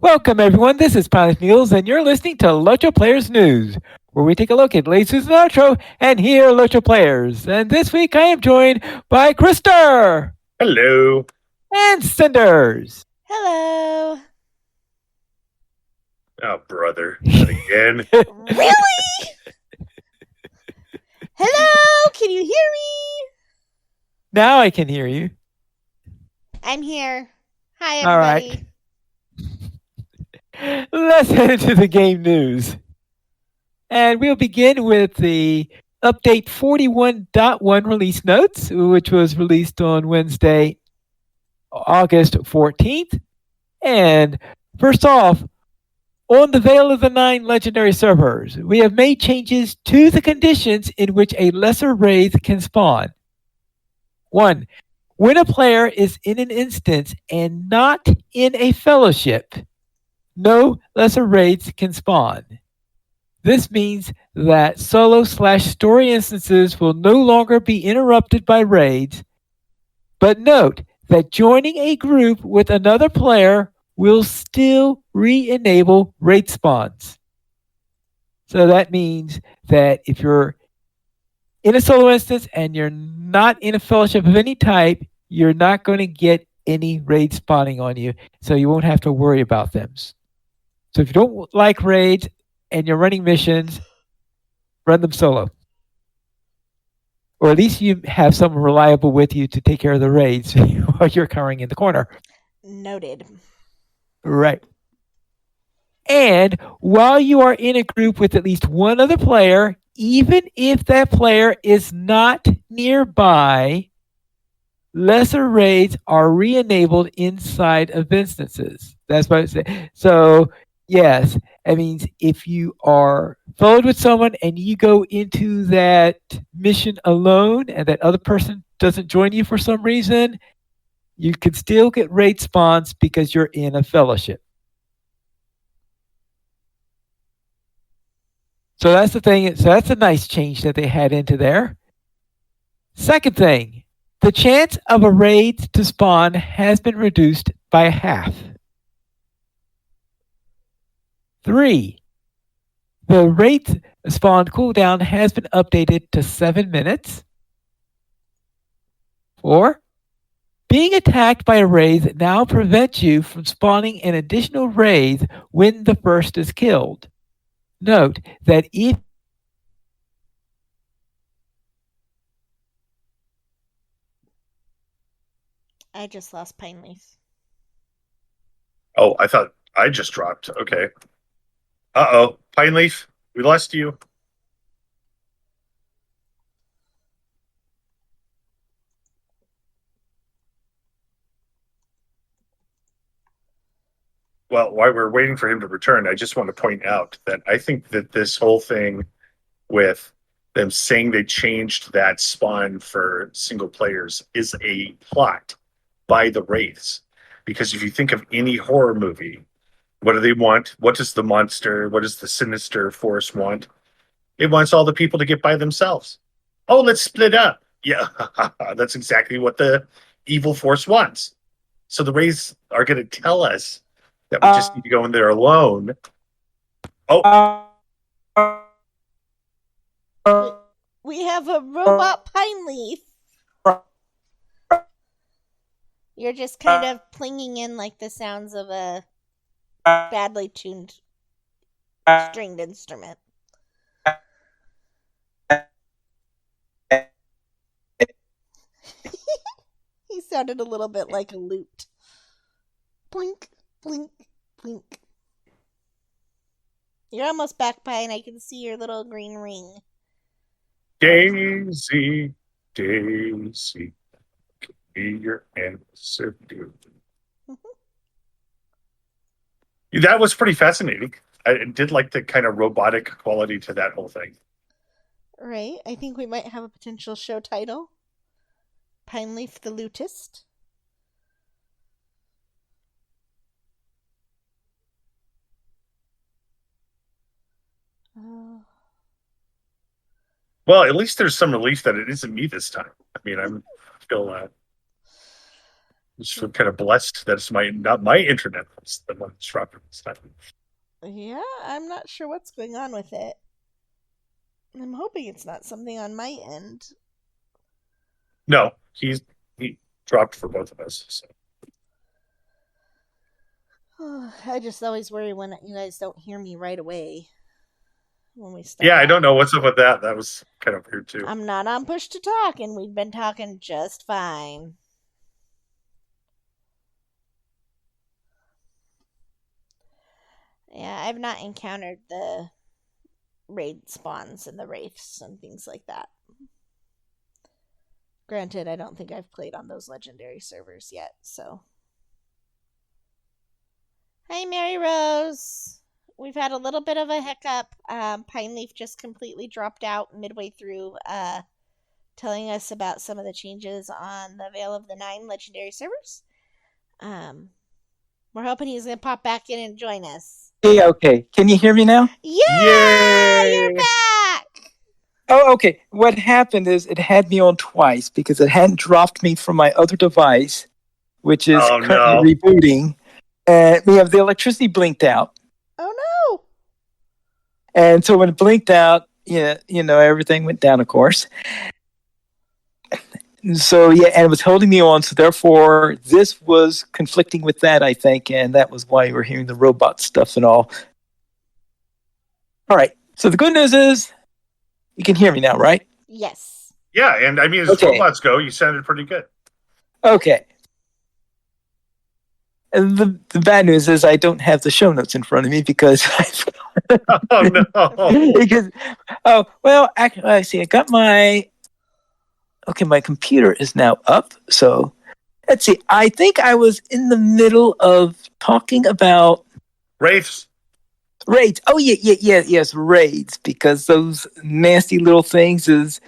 Welcome, everyone. This is Pilot Niels, and you're listening to LOTRO Players News, where we take a look at latest news in LOTRO and hear LOTRO players. And this week, I am joined by Krister Hello. and Cinders. Hello. Oh, brother. Not again. Really? Hello? Can you hear me? Now I can hear you. I'm here. Hi, All everybody. right. Let's head into the game news. And we'll begin with the Update 41.1 release notes, which was released on Wednesday, August 14th. And first off, on the Veil of the Nine legendary servers, we have made changes to the conditions in which a lesser wraith can spawn. 1. When a player is in an instance and not in a fellowship, no lesser wraiths can spawn. This means that solo/story instances will no longer be interrupted by raids, but note that joining a group with another player will still re-enable raid spawns. So that means that if you're in a solo instance and you're not in a fellowship of any type, you're not going to get any raid spawning on you, so you won't have to worry about them. So if you don't like raids and you're running missions, run them solo. Or at least you have someone reliable with you to take care of the raids while you're cowering in the corner. Noted. Right. And while you are in a group with at least one other player, even if that player is not nearby, lesser raids are re-enabled inside of instances. That's what I say. So, yes, that means if you are followed with someone and you go into that mission alone and that other person doesn't join you for some reason, you can still get raid spawns because you're in a fellowship. So that's the thing. So that's a nice change that they had into there. Second thing, the chance of a raid to spawn has been reduced by half. 3, the raid spawn cooldown has been updated to 7 minutes. 4, being attacked by a wraith now prevents you from spawning an additional wraith when the first is killed. Note that if I just lost Pine Leaf. Oh, I thought I just dropped. Okay. Uh-oh. Pine Leaf, we lost you. Well, while we're waiting for him to return, I just want to point out that I think that this whole thing with them saying they changed that spawn for single players is a plot by the Wraiths. Because if you think of any horror movie, what do they want? What does the monster, what does the sinister force want? It wants all the people to get by themselves. Oh, let's split up. Yeah, that's exactly what the evil force wants. So the Wraiths are going to tell us that we just need to go in there alone. Oh, We have a robot Pine Leaf. You're just kind of plinging in like the sounds of a badly tuned stringed instrument. He sounded a little bit like a lute. Blink, blink, blink. You're almost back, Pine. I can see your little green ring. Daisy, Daisy, be your answer. That was pretty fascinating. I did like the kind of robotic quality to that whole thing. Right. I think we might have a potential show title. Pine Leaf the Lutist. Well, at least there's some relief that it isn't me this time. I mean, I'm still Just feel kind of blessed that it's not my internet that's the one that's dropping this time. Yeah, I'm not sure what's going on with it. I'm hoping it's not something on my end. No, he dropped for both of us. So. I just always worry when you guys don't hear me right away when we start. Yeah, I don't know what's up with that. That was kind of weird too. I'm not on push to talk, and we've been talking just fine. Yeah, I've not encountered the raid spawns and the wraiths and things like that. Granted, I don't think I've played on those legendary servers yet, so. Hi, Mary Rose. We've had a little bit of a hiccup. Pineleaf just completely dropped out midway through telling us about some of the changes on the Veil of the Nine legendary servers. We're hoping he's going to pop back in and join us. Yeah, okay. Can you hear me now? Yeah! Yay! You're back! Oh, okay. What happened is it had me on twice because it hadn't dropped me from my other device, which is currently rebooting. And the electricity blinked out. Oh no! And so when it blinked out, everything went down, of course. So and it was holding me on. So therefore, this was conflicting with that, I think, and that was why you were hearing the robot stuff and all. All right. So the good news is you can hear me now, right? Yes. Yeah, and I mean, as robots go, you sounded pretty good. Okay. And the bad news is I don't have the show notes in front of me because oh no. Actually, I see. I got my computer is now up. So let's see. I think I was in the middle of talking about Wraiths. Raids. Oh yes, raids, because those nasty little things is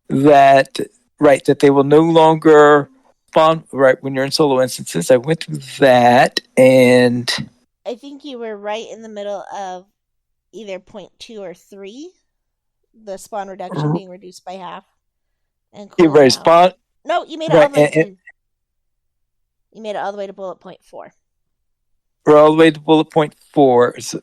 that they will no longer spawn when you're in solo instances. I went through that, and I think you were right in the middle of either 0.2 or 3, the spawn reduction being reduced by half. And cool spawn. No, you made it all the way to. You made it all the way to bullet point 4. We're all the way to bullet point 4. So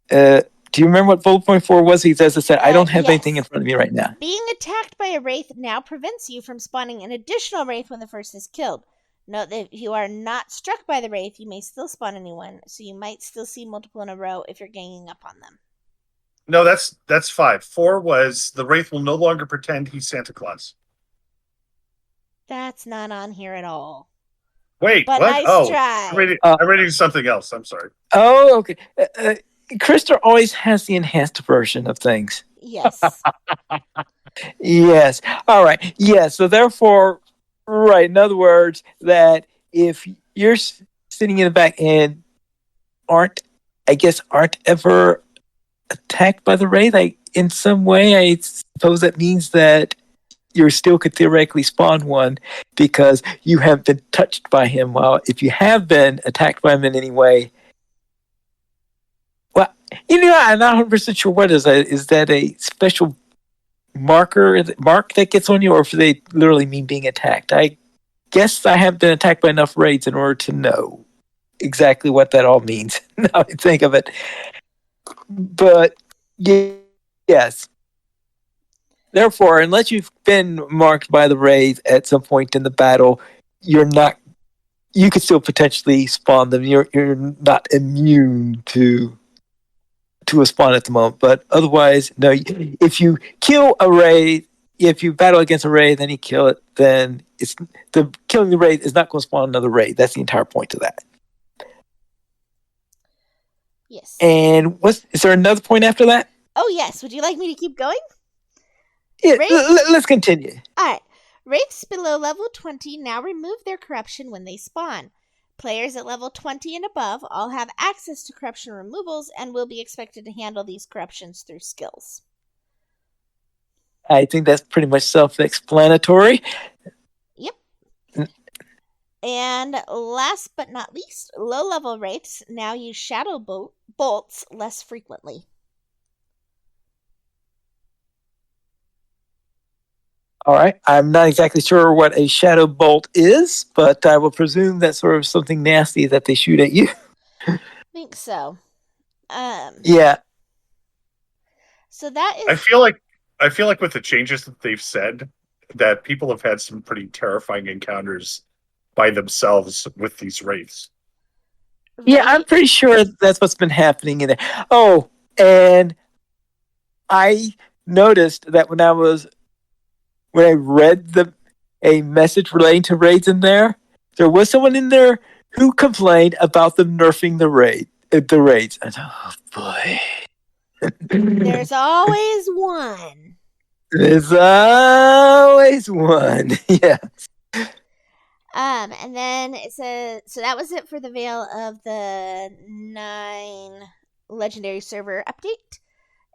do you remember what bullet point 4 was? As I said, I don't have anything in front of me right now. Being attacked by a wraith now prevents you from spawning an additional wraith when the first is killed. Note that if you are not struck by the wraith, you may still spawn a new one, so you might still see multiple in a row if you're ganging up on them. No, that's 5. 4 was the wraith will no longer pretend he's Santa Claus. That's not on here at all. Wait, but what? Nice try. I'm reading something else. I'm sorry. Oh, okay. Krista always has the enhanced version of things. Yes. Yes. All right. Yeah. So therefore, in other words, that if you're sitting in the back and aren't ever attacked by the wraith, in some way, I suppose that means that you still could theoretically spawn one because you have been touched by him. Well, if you have been attacked by him in any way, well, I'm not 100% sure what is that. Is that a special mark that gets on you, or if they literally mean being attacked? I guess I have been attacked by enough raids in order to know exactly what that all means. Now I think of it. But yes. Therefore, unless you've been marked by the wraith at some point in the battle, you could still potentially spawn them. You're not immune to a spawn at the moment. But otherwise, no. If you kill a wraith, if you battle against a wraith and you kill it, then killing the wraith is not going to spawn another wraith. That's the entire point of that. Yes. And is there another point after that? Oh yes. Would you like me to keep going? Yeah, let's continue. Alright. Wraiths below level 20 now remove their corruption when they spawn. Players at level 20 and above all have access to corruption removals and will be expected to handle these corruptions through skills. I think that's pretty much self-explanatory. Yep. And last but not least, low-level wraiths now use shadow bolts less frequently. All right. I'm not exactly sure what a shadow bolt is, but I will presume that's sort of something nasty that they shoot at you. I think so. Yeah. So that is. I feel like with the changes that they've said, that people have had some pretty terrifying encounters by themselves with these wraiths. Yeah, I'm Right? pretty sure that's what's been happening in there. Oh, and I noticed that when I read a message relating to raids in there was someone in there who complained about them nerfing the raids. And, oh boy. There's always one. There's always one. Yeah. And then it says, so that was it for the Veil of the 9 Legendary Server update.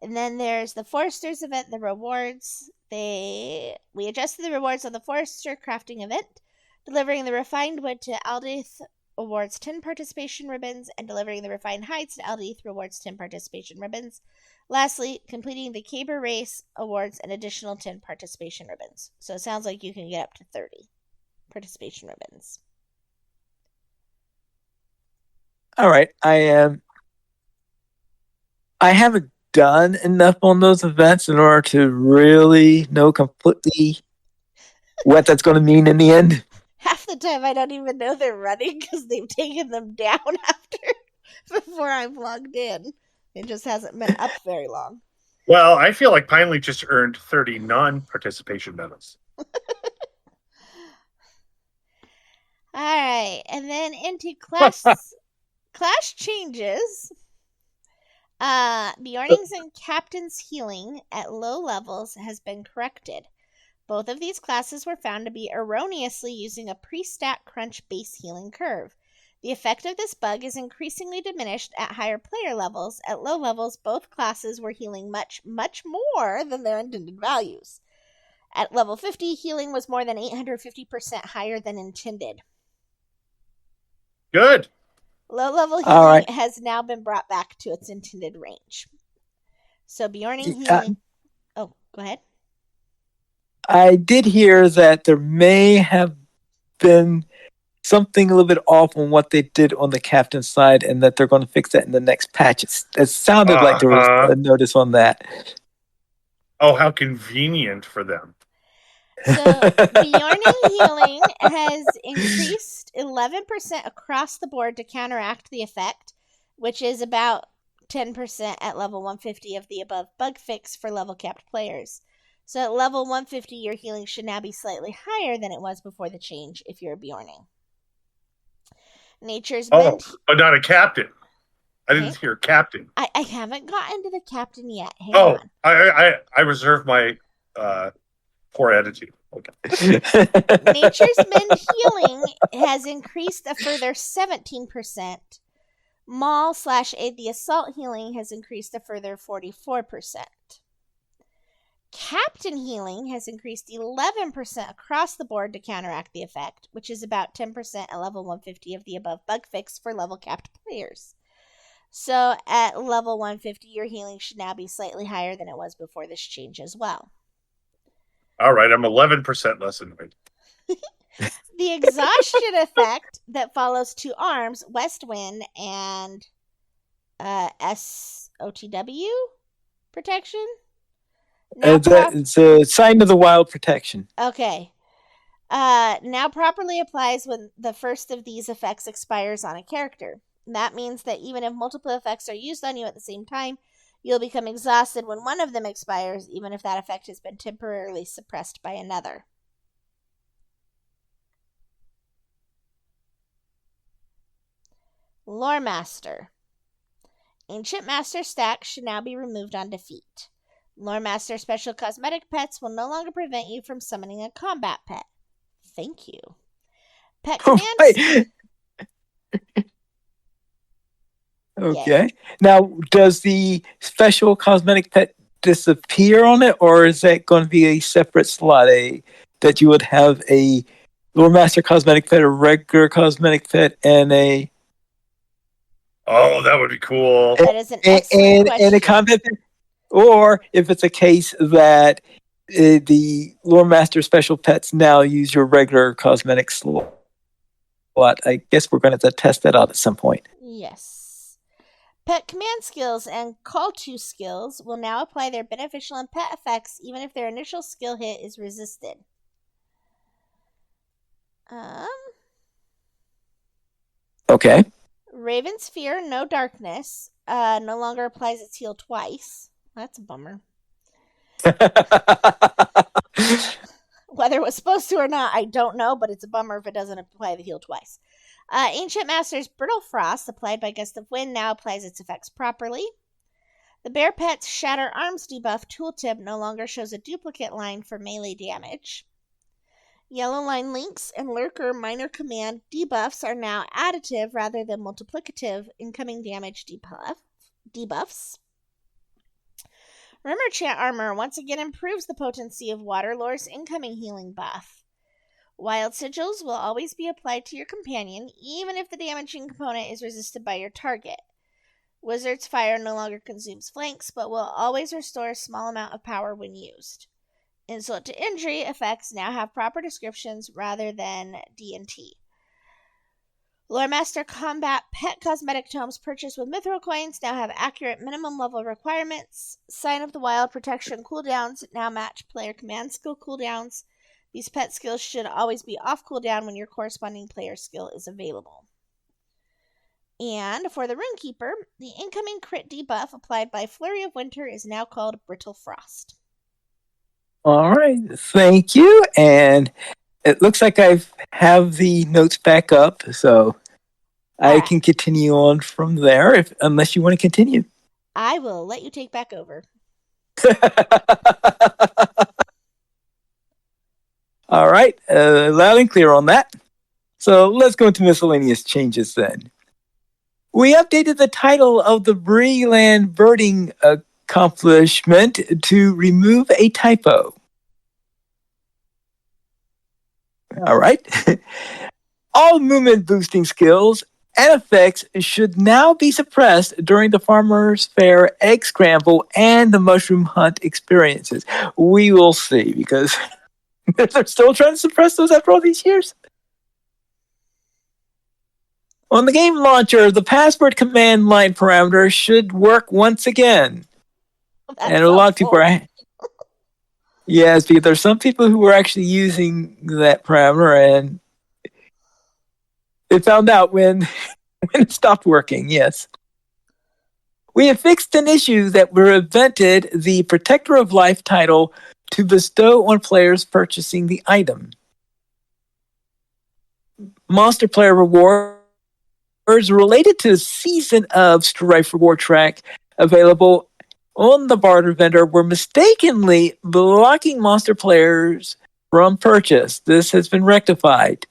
And then there's the Foresters event, the rewards. We adjusted the rewards on the Forester crafting event. Delivering the refined wood to Aldith awards 10 participation ribbons, and delivering the refined hides to Aldith rewards 10 participation ribbons. Lastly, completing the Caber race awards an additional 10 participation ribbons. So it sounds like you can get up to 30 participation ribbons. All right. I haven't done enough on those events in order to really know completely what that's going to mean in the end. Half the time I don't even know they're running because they've taken them down before I've logged in. It just hasn't been up very long. Well, I feel like Pinely just earned 30 non-participation medals. All right, and then into class changes. Bjorning's and Captain's healing at low levels has been corrected. Both of these classes were found to be erroneously using a pre-stat crunch base healing curve. The effect of this bug is increasingly diminished at higher player levels. At low levels, both classes were healing much, much more than their intended values. At level 50, healing was more than 850% higher than intended. Good. Low-level healing has now been brought back to its intended range. So Bjorning healing... oh, go ahead. I did hear that there may have been something a little bit off on what they did on the captain's side, and that they're going to fix that in the next patch. It sounded like there was a notice on that. Oh, how convenient for them. So Bjorning healing has increased 11% across the board to counteract the effect, which is about 10% at level 150 of the above bug fix for level capped players. So at level 150, your healing should now be slightly higher than it was before the change if you're Bjorning. Nature's but not a captain. I didn't hear captain. I haven't gotten to the captain yet. Hang on. I reserve my poor attitude. Okay. Nature's Mend healing has increased a further 17%. Maul/Aid the Assault healing has increased a further 44%. Captain healing has increased 11% across the board to counteract the effect, which is about 10% at level 150 of the above bug fix for level capped players. So at level 150, your healing should now be slightly higher than it was before this change as well. All right, I'm 11% less annoyed. The exhaustion effect that follows 2 arms, West Wind and SOTW protection. It's a sign of the wild protection. Okay. Now properly applies when the first of these effects expires on a character. That means that even if multiple effects are used on you at the same time, you'll become exhausted when one of them expires, even if that effect has been temporarily suppressed by another. Lore Master. Ancient Master stacks should now be removed on defeat. Lore Master special cosmetic pets will no longer prevent you from summoning a combat pet. Thank you. Pet commands. Okay. Now, does the special cosmetic pet disappear on it, or is that going to be a separate slot? That you would have a Lore Master cosmetic pet, a regular cosmetic pet, and a... Oh, that would be cool. That is an excellent question. And a combat pet? Or if it's a case that the Lore Master special pets now use your regular cosmetic slot. I guess we're going to test that out at some point. Yes. Pet command skills and call to skills will now apply their beneficial and pet effects even if their initial skill hit is resisted. Okay. Raven's Fear, No Darkness, no longer applies its heal twice. That's a bummer. Whether it was supposed to or not, I don't know, but it's a bummer if it doesn't apply the heal twice. Ancient Master's Brittle Frost, applied by Gust of Wind, now applies its effects properly. The Bear Pet's Shatter Arms debuff tooltip no longer shows a duplicate line for melee damage. Yellow Line Links and Lurker Minor Command debuffs are now additive rather than multiplicative incoming damage debuffs. Rimmer Chant Armor once again improves the potency of Waterlore's incoming healing buff. Wild Sigils will always be applied to your companion, even if the damaging component is resisted by your target. Wizard's Fire no longer consumes flanks, but will always restore a small amount of power when used. Insult to Injury effects now have proper descriptions rather than D&T. Lore Master Combat Pet Cosmetic Tomes purchased with Mithril Coins now have accurate minimum level requirements. Sign of the Wild protection cooldowns now match player command skill cooldowns. These pet skills should always be off cooldown when your corresponding player skill is available. And for the Runekeeper, the incoming crit debuff applied by Flurry of Winter is now called Brittle Frost. All right, thank you. And it looks like I have the notes back up, so I can continue on from there, unless you want to continue. I will let you take back over. All right, loud and clear on that. So let's go into miscellaneous changes then. We updated the title of the Breeland birding accomplishment to remove a typo. All right. All movement boosting skills and effects should now be suppressed during the Farmer's Fair Egg Scramble and the Mushroom Hunt experiences. We will see, because they're still trying to suppress those after all these years. On the game launcher, the password command line parameter should work once again. And a lot of people are... Yes, because there's some people who were actually using that parameter, and they found out when it stopped working, yes. We have fixed an issue that prevented the Protector of Life title to bestow on players purchasing the item. Monster player rewards related to the Season of Strife reward track available on the barter vendor were mistakenly blocking monster players from purchase. This has been rectified.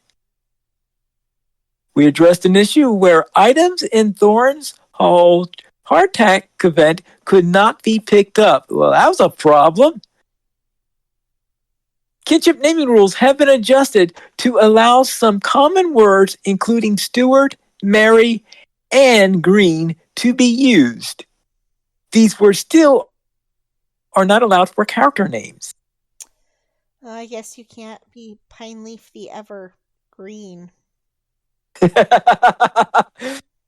We addressed an issue where items in Thorn's Hall hardtack event could not be picked up. Well, that was a problem. Kinship naming rules have been adjusted to allow some common words, including steward, Mary, and green, to be used. These words still are not allowed for character names. I guess you can't be Pineleaf the Evergreen.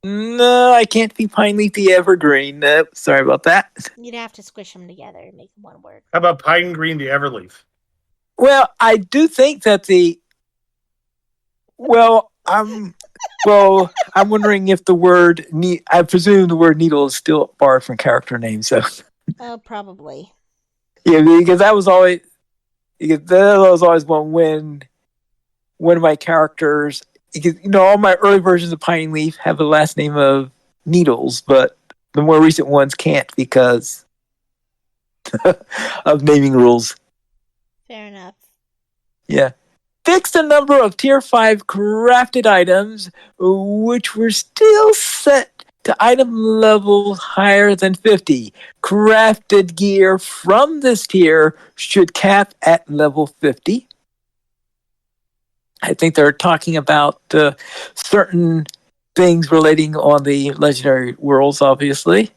No, I can't be Pineleaf the Evergreen. Nope, sorry about that. You'd have to squish them together and make them one word. How about Pine Green the Everleaf? Well, I do think that I'm wondering if the word I presume the word needle is still barred from character names. So. Oh, probably. Yeah, because that was always when one of my characters. Because, all my early versions of Pine Leaf have the last name of Needles, but the more recent ones can't because of naming rules. Fair enough. Yeah. Fixed a number of Tier 5 crafted items, which were still set to item level higher than 50. Crafted gear from this tier should cap at level 50. I think they're talking about certain things relating on the legendary worlds, obviously.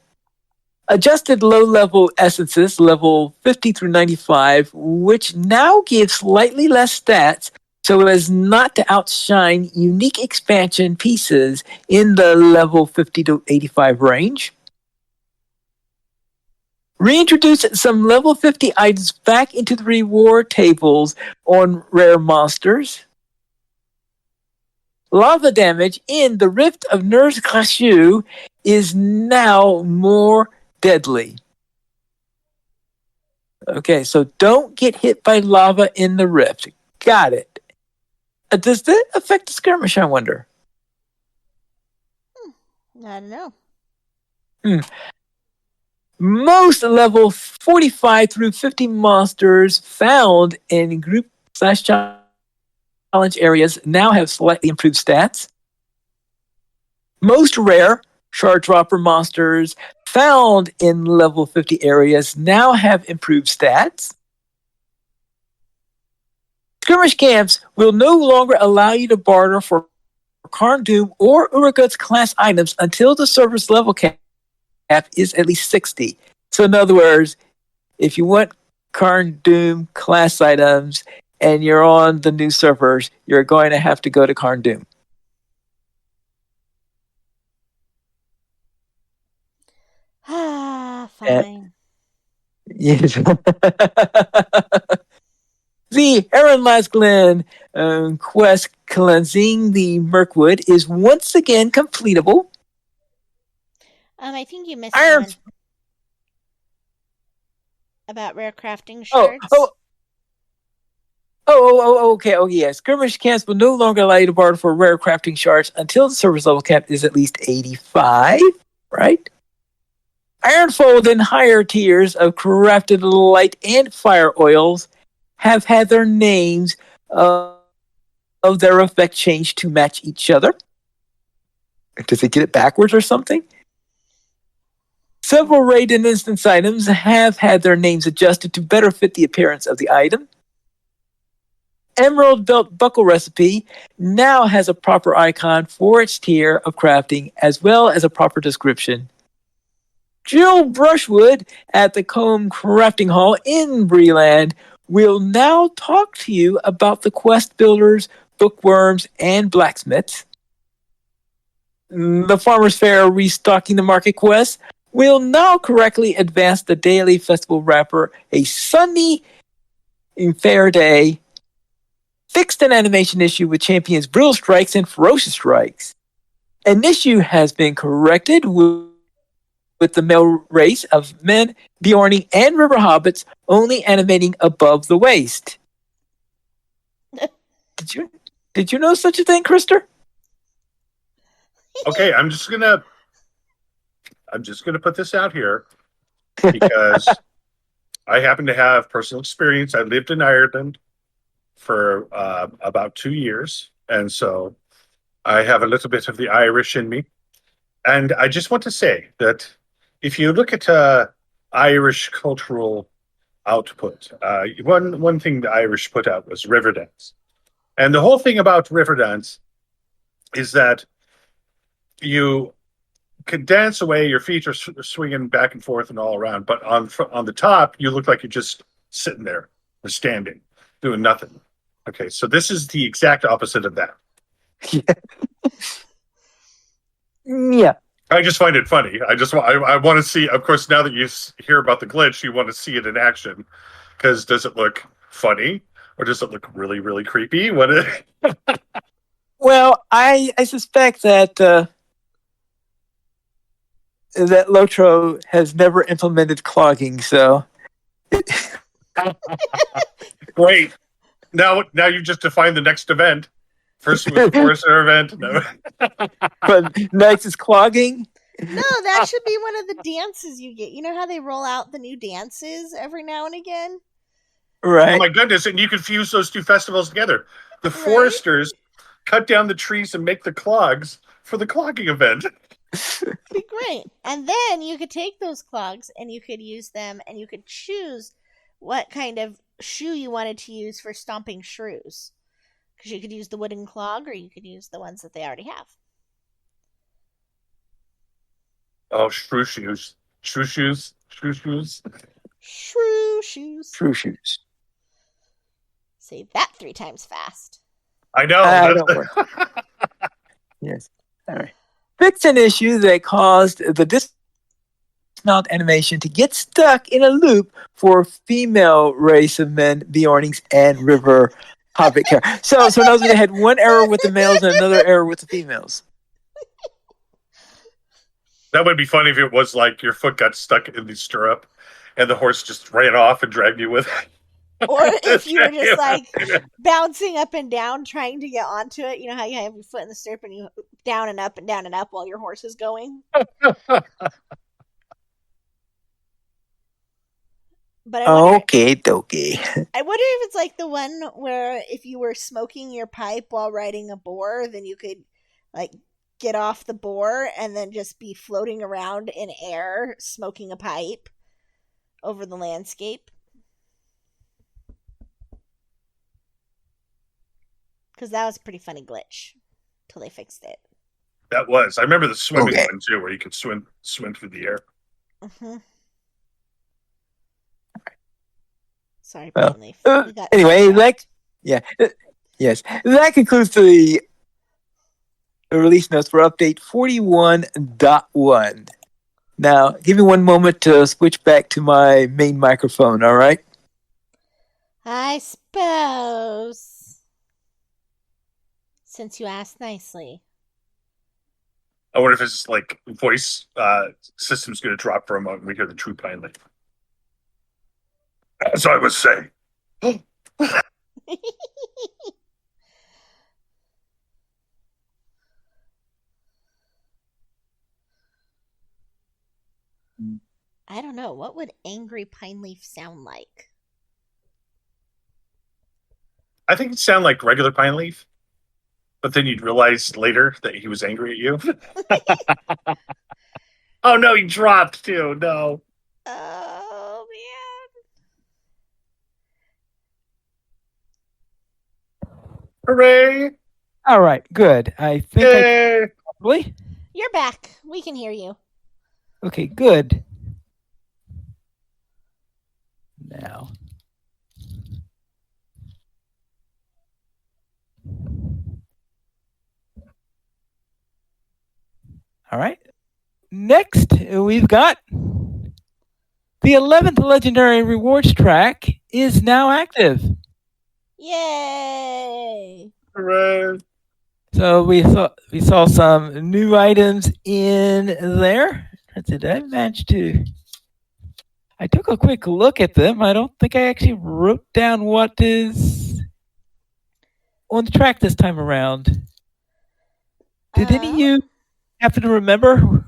adjusted low-level essences, level 50 through 95, which now give slightly less stats so as not to outshine unique expansion pieces in the level 50 to 85 range. Reintroduce some level 50 items back into the reward tables on rare monsters. Lava damage in the Rift of Nurse Cracheux is now more deadly. Okay, so don't get hit by lava in the rift. Got it. Does that affect the skirmish, I wonder? I don't know. Most level 45 through 50 monsters found in group/challenge areas now have slightly improved stats. Most rare shard dropper monsters found in level 50 areas now have improved stats. Skirmish camps will no longer allow you to barter for Karn Doom or Uragut's class items until the server's level cap is at least 60. So in other words, if you want Karn Doom class items and you're on the new servers, you're going to have to go to Karn Doom. Fine. Yes. The Aaron Lasglen quest cleansing the Mirkwood is once again completable. I think you missed Iron. one about rare crafting Oh, shards. okay. Oh, yeah. Skirmish camps will no longer allow you to barter for rare crafting shards until the server's level cap is at least 85, right? Ironfold and higher tiers of crafted light and fire oils have had their names of their effect changed to match each other. Does it get it backwards or something? Several raid and instance items have had their names adjusted to better fit the appearance of the item. Emerald Belt Buckle Recipe now has a proper icon for its tier of crafting as well as a proper description. Jill Brushwood at the Combe Crafting Hall in Breland will now talk to you about the quest builders, bookworms, and blacksmiths. The Farmer's Fair restocking the market quest will now correctly advance the daily festival wrapper a sunny and fair day. Fixed an animation issue with champions Brill Strikes and Ferocious Strikes. An issue has been corrected with the male race of men, Bjorning, and river hobbits only animating above the waist. Did you know such a thing, Krister? Okay, I'm just gonna put this out here because I happen to have personal experience. I lived in Ireland for about 2 years, and so I have a little bit of the Irish in me. And I just want to say that if you look at Irish cultural output, one thing the Irish put out was Riverdance, and the whole thing about Riverdance is that you can dance away, your feet are swinging back and forth and all around, but on the top you look like you're just sitting there or standing doing nothing. Okay, so this is the exact opposite of that. Yeah. I just find it funny. I want to see, of course, now that you hear about the glitch, you want to see it in action, because does it look funny or does it look really, really creepy? Well, I suspect that that LOTRO has never implemented clogging, so Great. Now you just defined the next event. First was the Forester event. No. But next is clogging. No, that should be one of the dances you get. You know how they roll out the new dances every now and again? Right. Oh my goodness, and you can fuse those two festivals together. The Right? Foresters cut down the trees and make the clogs for the clogging event. Be great. And then you could take those clogs and you could use them and you could choose what kind of shoe you wanted to use for stomping shrews. Because you could use the wooden clog or you could use the ones that they already have. Oh, shrew shoes. Shrew shoes. Shrew shoes. Shrew shoes. True shoes. Say that 3 times fast. I know. Don't worry. Yes. All right. Fix an issue that caused the dismount animation to get stuck in a loop for female race of men, Bjornings, and River Apothecary. So those they had one error with the males and another error with the females. That would be funny if it was like your foot got stuck in the stirrup and the horse just ran off and dragged you with it. Or if you were just like bouncing up and down trying to get onto it. You know how you have your foot in the stirrup and you down and up and down and up while your horse is going? But I wonder, Dokie. I wonder if it's like the one where if you were smoking your pipe while riding a boar, then you could like get off the boar and then just be floating around in air smoking a pipe over the landscape. Because that was a pretty funny glitch till they fixed it. That was. I remember the swimming Okay. one too, where you could swim through the air. Mm-hmm. Sorry, Well, Plainleaf. anyway, yes, that concludes the release notes for update 41.1. Now, give me one moment to switch back to my main microphone, all right? I suppose. Since you asked nicely. I wonder if it's like voice system's going to drop for a moment. We hear the true pine leaf. As I was saying. I don't know. What would angry pine leaf sound like? I think it sounded like regular pine leaf, but then you'd realize later that he was angry at you. Oh no, he dropped too. No. Oh, man. Hooray! All right, good. I think Yay! probably. You're back. We can hear you. Okay, good. Now. All right. Next, we've got the 11th legendary rewards track is now active. Yay! Hooray! So we saw some new items in there. Did I manage to? I took a quick look at them. I don't think I actually wrote down what is on the track this time around. Did any of you happen to remember?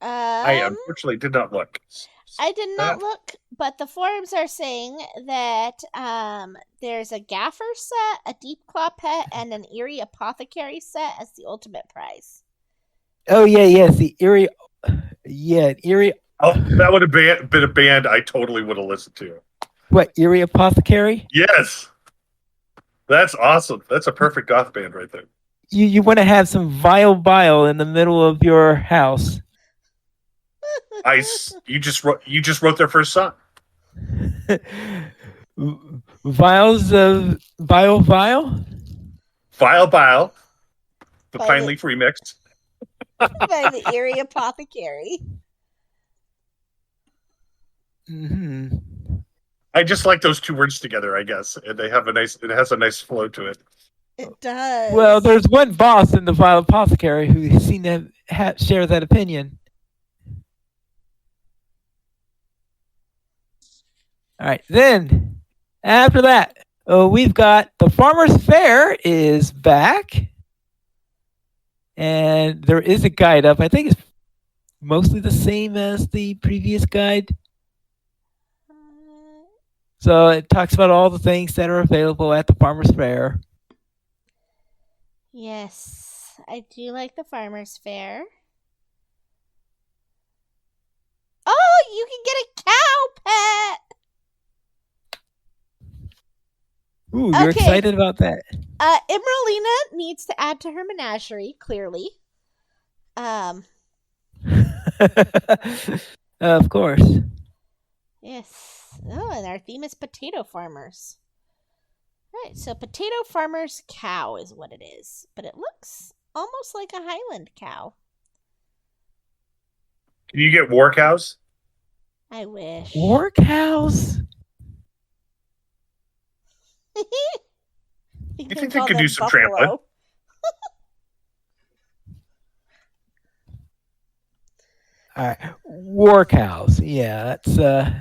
I unfortunately did not look. I did not look, but the forums are saying that there's a gaffer set, a deep claw pet, and an Eerie Apothecary set as the ultimate prize. Oh yes, the Eerie. Yeah, Eerie. Oh, that would have been a band I totally would have listened to. What, Eerie Apothecary? Yes. That's awesome. That's a perfect goth band right there. You want to have some Bile in the middle of your house. You just wrote their first song. Vials of Bile. Bile, the By Pine the- Leaf remix. By the Eerie Apothecary. Mm-hmm. I just like those two words together, I guess. And it has a nice flow to it. It does. Well, there's one boss in the Vile Apothecary who seemed to share that opinion. All right, then after that, we've got the Farmer's Fair is back, and there is a guide up. I think it's mostly the same as the previous guide. So it talks about all the things that are available at the Farmer's Fair. Yes, I do like the Farmer's Fair. Oh, you can get a cow pet. Ooh, you're Okay. excited about that. Emeralina needs to add to her menagerie, clearly. Of course. Yes. Oh, and our theme is potato farmers. Right, so potato farmer's cow is what it is, but it looks almost like a Highland cow. Can you get war cows? I wish. War cows? You You can think they call could do them some trampling? buffalo. All right. War cows. Yeah, that's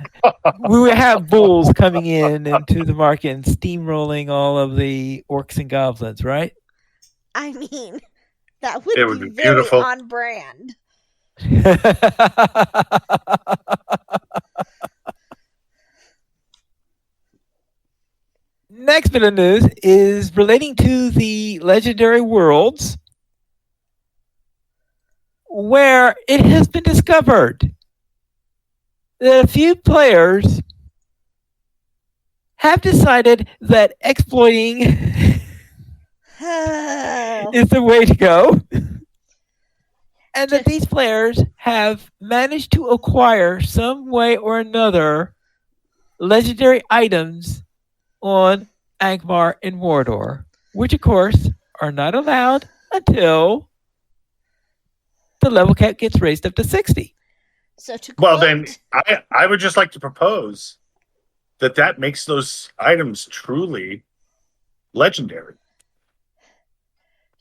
we have bulls coming in into the market and steamrolling all of the orcs and goblins, right? I mean, that It would would be be very beautiful. on brand. Next bit of news is relating to the legendary worlds, where it has been discovered that a few players have decided that exploiting is the way to go, and that these players have managed to acquire some way or another legendary items on Angmar and Mordor, which of course are not allowed until the level cap gets raised up to 60. So to Well, quote, then I would just like to propose that makes those items truly legendary.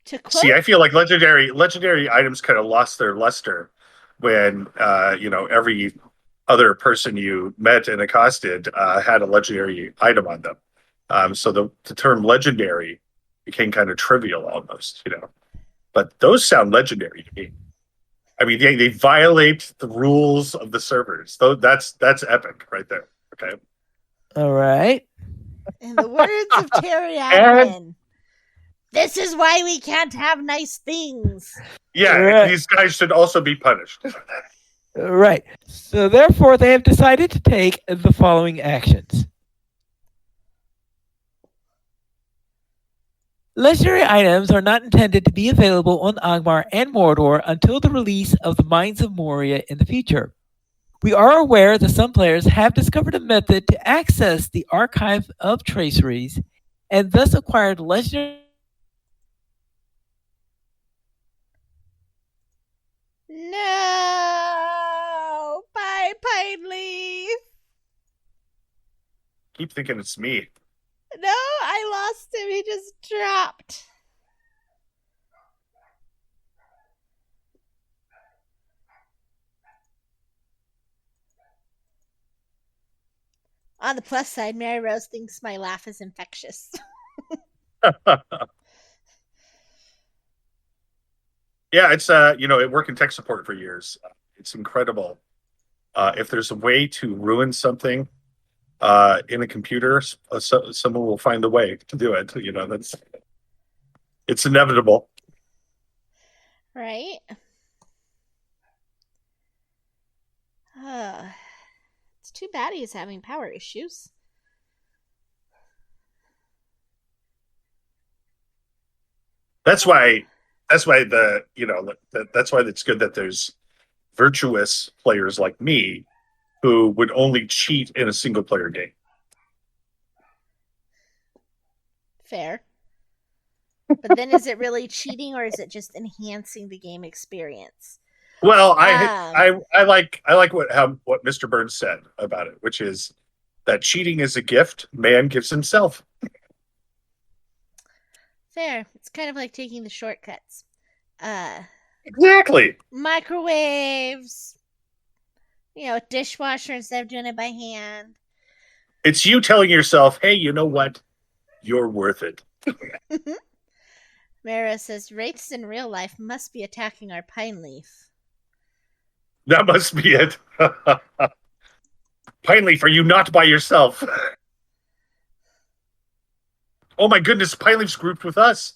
to quote, See, I feel like legendary items kind of lost their luster when every other person you met and accosted had a legendary item on them. So the term legendary became kind of trivial almost, But those sound legendary to me. I mean, they violate the rules of the servers. Though that's epic right there. Okay. All right. in the words of Terry And Admin, this is why we can't have nice things. yeah, Right. these guys should also be punished. Right. So therefore, they have decided to take the following actions. Legendary items are not intended to be available on Angmar and Mordor until the release of the Mines of Moria in the future. We are aware that some players have discovered a method to access the archive of traceries and thus acquired legendary. No! Bye, Pine Leaf! Keep thinking it's me. No, I lost him. He just dropped. On the plus side, Mary Rose thinks my laugh is infectious. Yeah, it's it worked in tech support for years. It's incredible. If there's a way to ruin something in a computer, someone will find a way to do it. It's inevitable. Right? It's too bad he's having power issues. That's why. That's why that's why it's good that there's virtuous players like me who would only cheat in a single player game. Fair. But then is it really cheating or is it just enhancing the game experience? Well, I like what Mr. Burns said about it, which is that cheating is a gift man gives himself. Fair. It's kind of like taking the shortcuts. Exactly. Microwaves. Dishwasher instead of doing it by hand. It's you telling yourself, hey, you know what? You're worth it. Mara says wraiths in real life must be attacking our pine leaf. That must be it. Pine Leaf, are you not by yourself? Oh my goodness, Pine Leaf's grouped with us.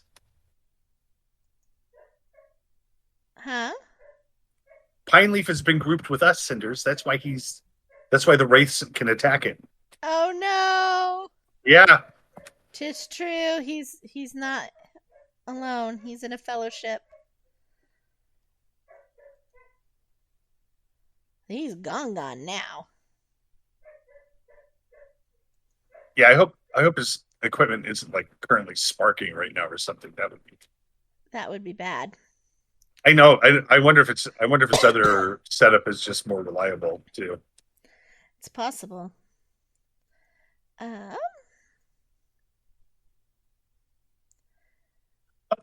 Huh? Pine Leaf has been grouped with us, Cinders. That's why the wraiths can attack him. Oh no! Yeah. 'Tis true. He's not alone. He's in a fellowship. He's gone now. Yeah, I hope his equipment isn't like currently sparking right now or something. That would be bad. I know. I wonder if his other setup is just more reliable too. It's possible. Uh,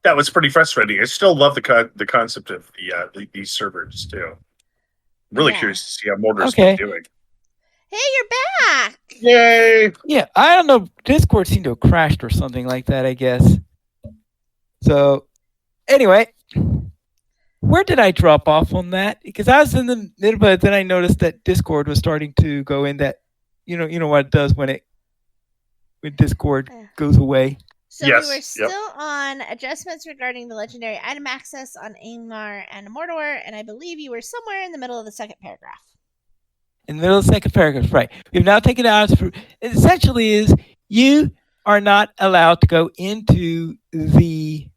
That was pretty frustrating. I still love the concept of these servers too. I'm really Yeah. curious to see how Mortar's Okay. doing. Hey, you're back. Yay! Yeah, I don't know. Discord seemed to have crashed or something like that, I guess. So, anyway, where did I drop off on that? Because I was in the middle, but then I noticed that Discord was starting to go in that, you know what it does when Discord goes away. So Yes, we were yep. still on adjustments regarding the legendary item access on Angmar and Mordor, and I believe you were somewhere in the middle of the second paragraph. In the middle of the second paragraph, right. We've now taken out, it essentially is you are not allowed to go into the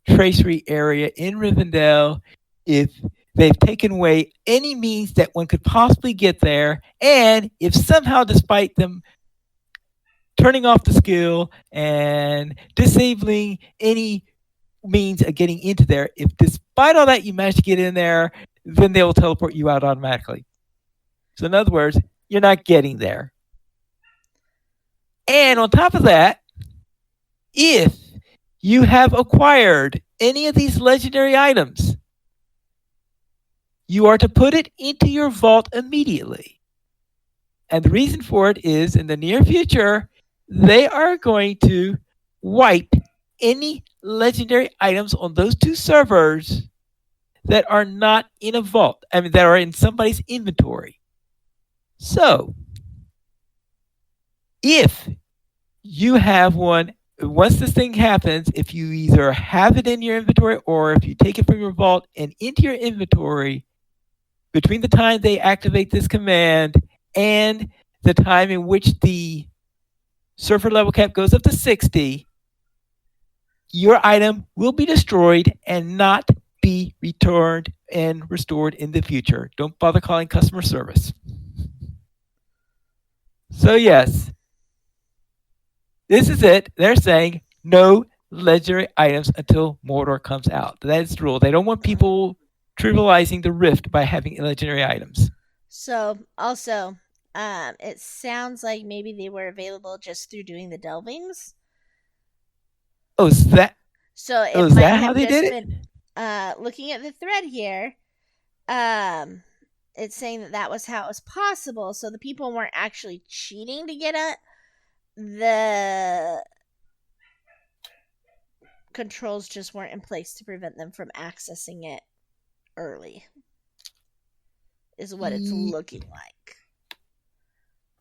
tracery area in Rivendell if they've taken away any means that one could possibly get there, and if somehow, despite them turning off the skill and disabling any means of getting into there, if despite all that you manage to get in there, then they will teleport you out automatically. So in other words, you're not getting there. And on top of that, if you have acquired any of these legendary items, you are to put it into your vault immediately. And the reason for it is in the near future, they are going to wipe any legendary items on those two servers that are not in a vault. I mean, that are in somebody's inventory. So, if you have one, once this thing happens, if you either have it in your inventory or if you take it from your vault and into your inventory, between the time they activate this command and the time in which the server level cap goes up to 60, your item will be destroyed and not be returned and restored in the future. Don't bother calling customer service. So yes, this is it. They're saying no legendary items until Mordor comes out. That is the rule. They don't want people trivializing the rift by having legendary items. So also, it sounds like maybe they were available just through doing the delvings. Oh, is that? So it is might that have how they just did it? been. Looking at the thread here, it's saying that was how it was possible. So the people weren't actually cheating to get it. The controls just weren't in place to prevent them from accessing it early. Is what it's looking like.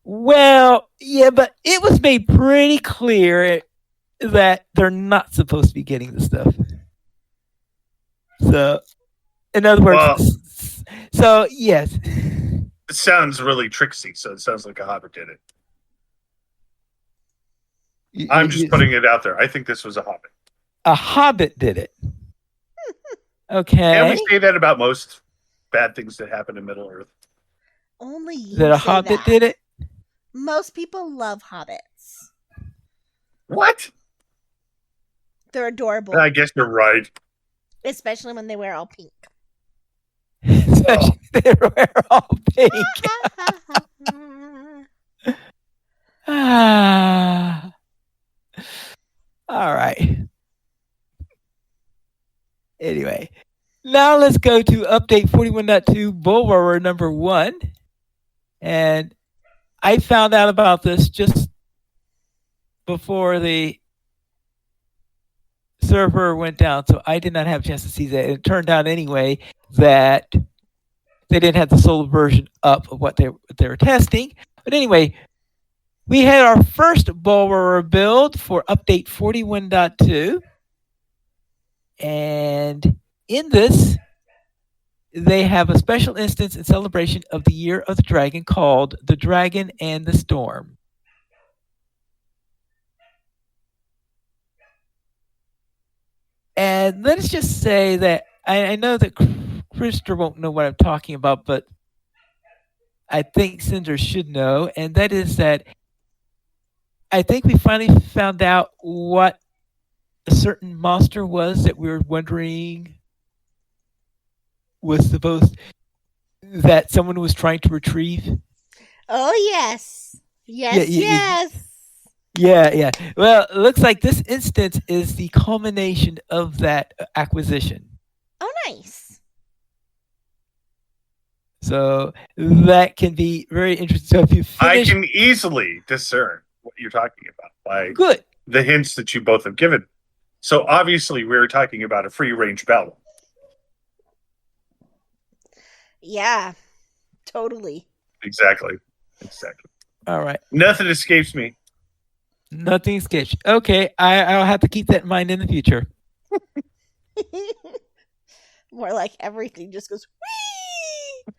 Well, yeah, but it was made pretty clear that they're not supposed to be getting the stuff. So, in other words, so yes. It sounds really tricksy, so it sounds like a Hobbit did it. I'm just putting it out there. I think this was a Hobbit. A Hobbit did it. Okay. And we say that about most bad things that happen in Middle Earth. Only you that a say Hobbit that. did it? Most people love hobbits. What? They're adorable. I guess you're right. Especially when they wear all pink. Especially they wear all pink. All right. Anyway, now let's go to update 41.2 Bullroarer number 1. And I found out about this just before the server went down, so I did not have a chance to see that. It turned out anyway that they didn't have the solo version up of what they were testing. But anyway, we had our first Bullroarer build for update 41.2. And in this, they have a special instance in celebration of the Year of the Dragon called The Dragon and the Storm. And let's just say that I know that Krister won't know what I'm talking about, but I think Cinder should know, and that is that I think we finally found out what a certain monster was that we were wondering was supposed that someone was trying to retrieve. Oh, yes. Yeah, Yes, yeah, yes. yeah. Well, it looks like this instance is the culmination of that acquisition. Oh, nice. So that can be very interesting. So if you I finish, can easily discern what you're talking about by good. the hints that you both have given. So obviously, we're talking about a free range Bile. Yeah, totally. Exactly. All right. Nothing escapes me. Nothing sketch. Okay, I'll have to keep that in mind in the future. More like everything just goes,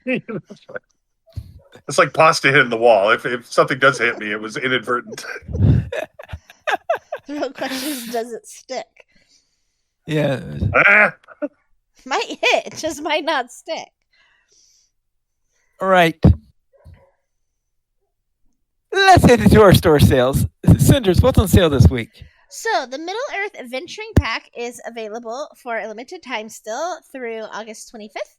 whee! It's like pasta hitting the wall. If something does hit me, it was inadvertent. The real question is, does it stick? Yeah. Ah, Might hit, it just might not stick. All right. Let's head into our store sales. Cinders, what's on sale this week? So, the Middle Earth Adventuring Pack is available for a limited time still through August 25th.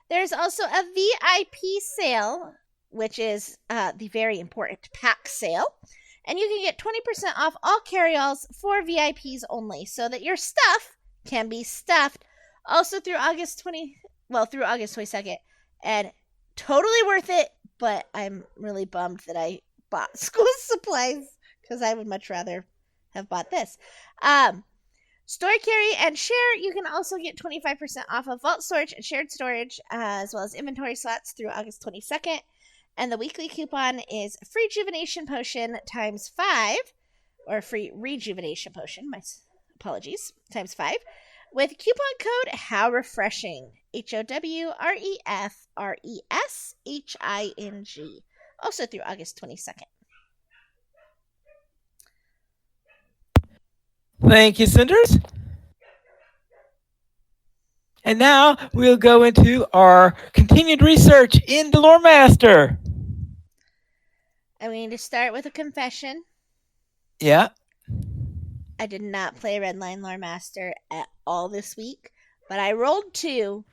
There's also a VIP sale, which is the very important pack sale. And you can get 20% off all carry-alls for VIPs only, so that your stuff can be stuffed. Also through August 22nd. And totally worth it, but I'm really bummed that I bought school supplies because I would much rather have bought this. Store carry and share, you can also get 25% off of vault storage and shared storage, as well as inventory slots through August 22nd. And the weekly coupon is free rejuvenation potion times 5, or free rejuvenation potion, my apologies, times 5, with coupon code How Refreshing, HOWREFRESHING, also through August 22nd. Thank you, Cinders. And now we'll go into our continued research in the Lore Master. I'm going to start with a confession. Yeah. I did not play Redline Lore Master at all this week, but I rolled 2.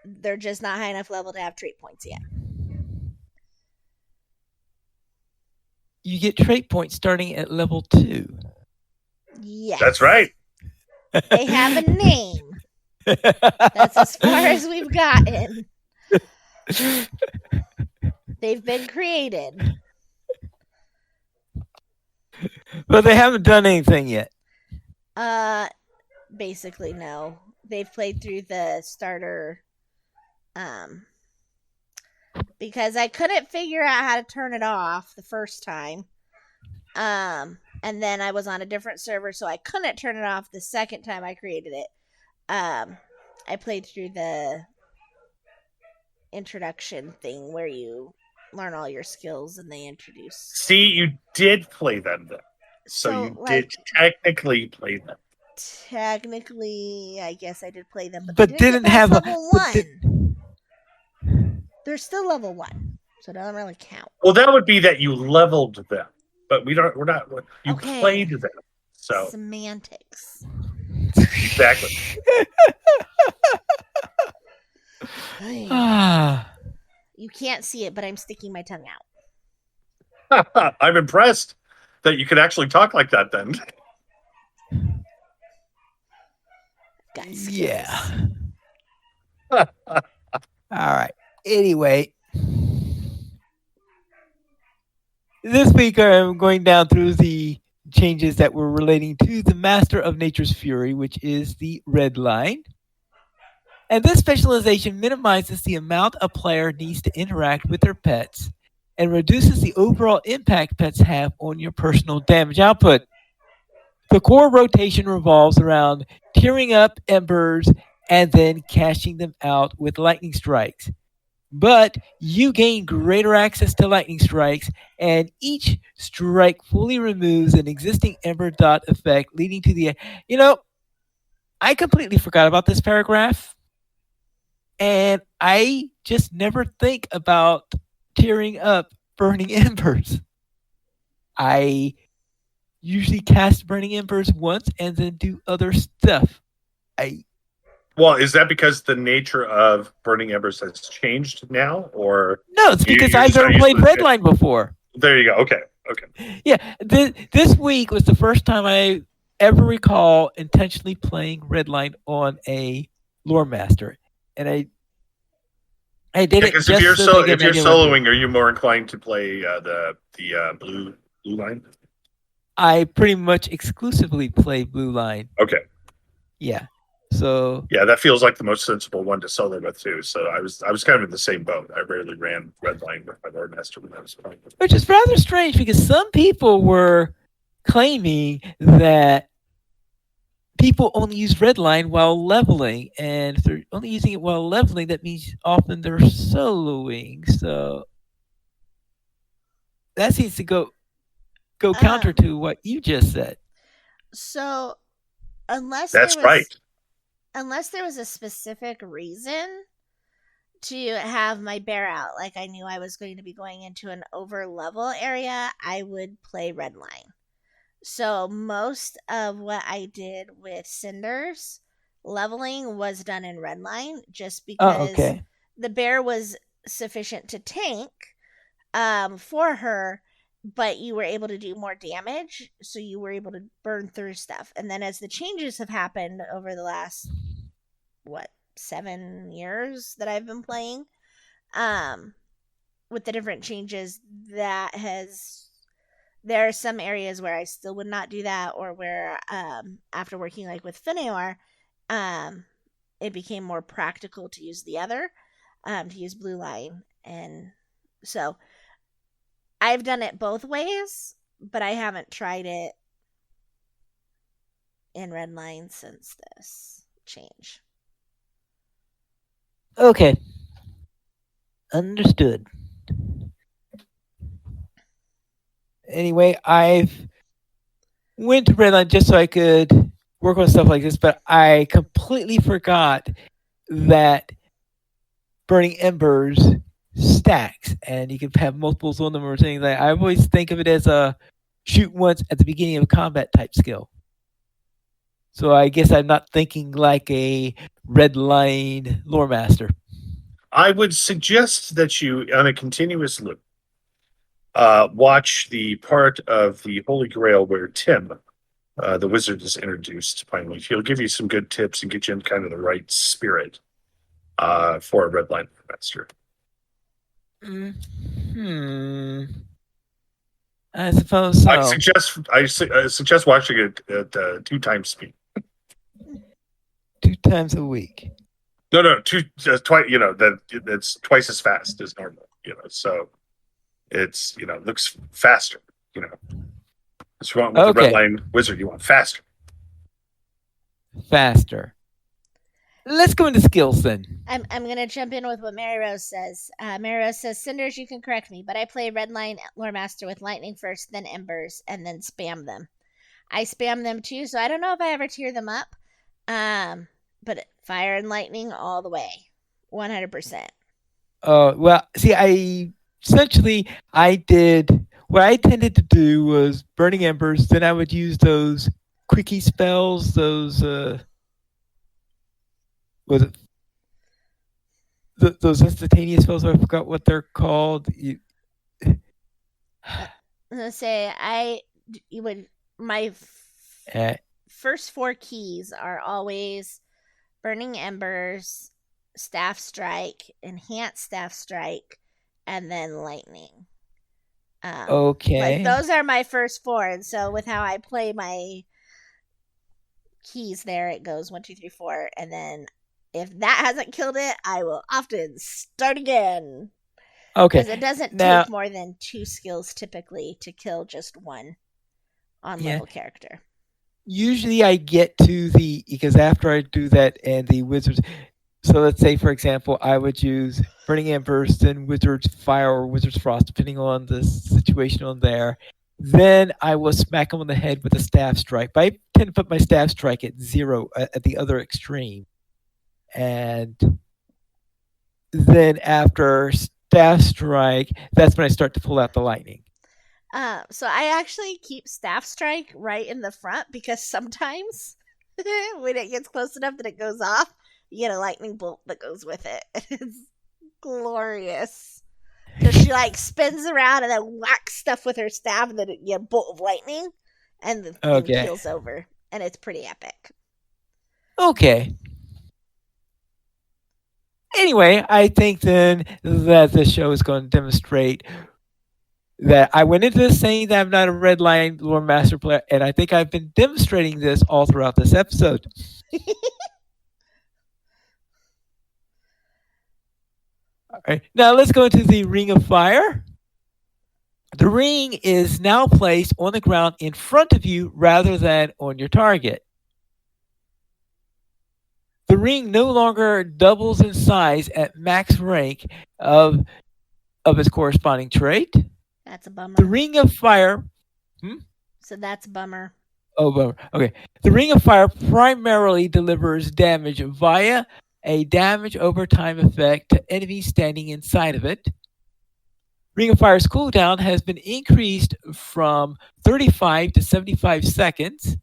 They're just not high enough level to have trait points yet. You get trait points starting at level 2. Yes. That's right. They have a name. That's as far as we've gotten. They've been created. But they haven't done anything yet. Basically no. They've played through the starter because I couldn't figure out how to turn it off the first time. And then I was on a different server, so I couldn't turn it off the second time I created it. I played through the introduction thing where you learn all your skills and they introduce. See, you did play them then. So you did technically play them. Technically, I guess I did play them, but didn't have level 1. They're still level 1, so it doesn't really count. Well, that would be that you leveled them, but we're not. You played them, so semantics. Exactly. You can't see it, but I'm sticking my tongue out. I'm impressed that you could actually talk like that then. Yeah. All right. Anyway, this week I'm going down through the changes that were relating to the Master of Nature's Fury, which is the red line. And this specialization minimizes the amount a player needs to interact with their pets and reduces the overall impact pets have on your personal damage output. The core rotation revolves around tearing up embers and then cashing them out with lightning strikes. But you gain greater access to lightning strikes, and each strike fully removes an existing ember dot effect, leading to the. I completely forgot about this paragraph, and I just never think about tearing up Burning Embers. I usually cast Burning Embers once and then do other stuff. I Well, is that because the nature of Burning Embers has changed now, or No, it's because you're I've just not never used played to it? Redline before. There you go. Okay. Okay. Yeah, this week was the first time I ever recall intentionally playing Redline on a lore master, and I did Yeah, it because if just you're so to get if an you're idea what to do. soloing, are you more inclined to play the blue line? I pretty much exclusively play Blue Line. Okay. Yeah, so Yeah, that feels like the most sensible one to solo with too. So I was kind of in the same boat. I rarely ran red line with my Lord Master when I was playing. which is rather strange because some people were claiming that people only use Redline while leveling, and if they're only using it while leveling, that means often they're soloing. So that seems to go counter to what you just said. So unless there That's right. was unless there was a specific reason to have my bear out, like I knew I was going to be going into an over level area, I would play Redline. So most of what I did with Cinders leveling was done in Redline just Oh, because okay. the bear was sufficient to tank for her, but you were able to do more damage, so you were able to burn through stuff. And then as the changes have happened over the last, what, 7 years that I've been playing, um, with the different changes, that has there are some areas where I still would not do that, or where after working like with Finneor, it became more practical to use the other, to use Blue Line. And so I've done it both ways, but I haven't tried it in Red Line since this change. Okay. Understood. Anyway, I've went to Redline just so I could work on stuff like this, but I completely forgot that Burning Embers stacks, and you can have multiples on them or things like that. I always think of it as a shoot once at the beginning of a combat type skill. So I guess I'm not thinking like a red line lore master. I would suggest that you, on a continuous loop, watch the part of the Holy Grail where Tim, the wizard, is introduced. Finally, he'll give you some good tips and get you in kind of the right spirit for a red line master. Hmm. I suppose so. I suggest watching it at 2 times speed. 2 times a week. No, twice. That's twice as fast as normal. So it's looks faster. That's wrong with the red line wizard. You want faster. Faster. Let's go into skills then. I'm gonna jump in with what Mary Rose says. Mary Rose says, Cinders, you can correct me, but I play Redline Lore Master with Lightning first, then Embers, and then spam them. I spam them too, so I don't know if I ever tear them up. But Fire and Lightning all the way, 100%. Well, see, I did what I tended to do was Burning Embers. Then I would use those quickie spells. Those was it those instantaneous spells? I forgot what they're called. I'm gonna say my first 4 keys are always Burning Embers, Staff Strike, Enhanced Staff Strike, and then Lightning. Okay. Those are my first 4, and so with how I play my keys there, it goes 1, 2, 3, 4, and then if that hasn't killed it, I will often start again. Okay. Because it doesn't take more than 2 skills typically to kill just one on level character. Usually I get to because after I do that and the wizards, so let's say for example I would use Burning Embers, then Wizard's Fire or Wizard's Frost depending on the situation on there. Then I will smack them on the head with a Staff Strike. But I tend to put my Staff Strike at 0 at the other extreme. And then after staff strike, that's when I start to pull out the lightning. So I actually keep staff strike right in the front because sometimes when it gets close enough that it goes off, you get a lightning bolt that goes with it. It's glorious because she like spins around and then whacks stuff with her staff, and then you get a bolt of lightning, and the thing Okay. keels over, and it's pretty epic. Okay. Anyway, I think then that the show is going to demonstrate that I went into this saying that I'm not a red line lore master player, and I think I've been demonstrating this all throughout this episode. All right, now let's go into the Ring of Fire. The ring is now placed on the ground in front of you rather than on your target. The ring no longer doubles in size at max rank of its corresponding trait. That's a bummer. The Ring of Fire. So that's a bummer. Oh, bummer. Okay. The Ring of Fire primarily delivers damage via a damage over time effect to enemies standing inside of it. Ring of Fire's cooldown has been increased from 35 to 75 seconds.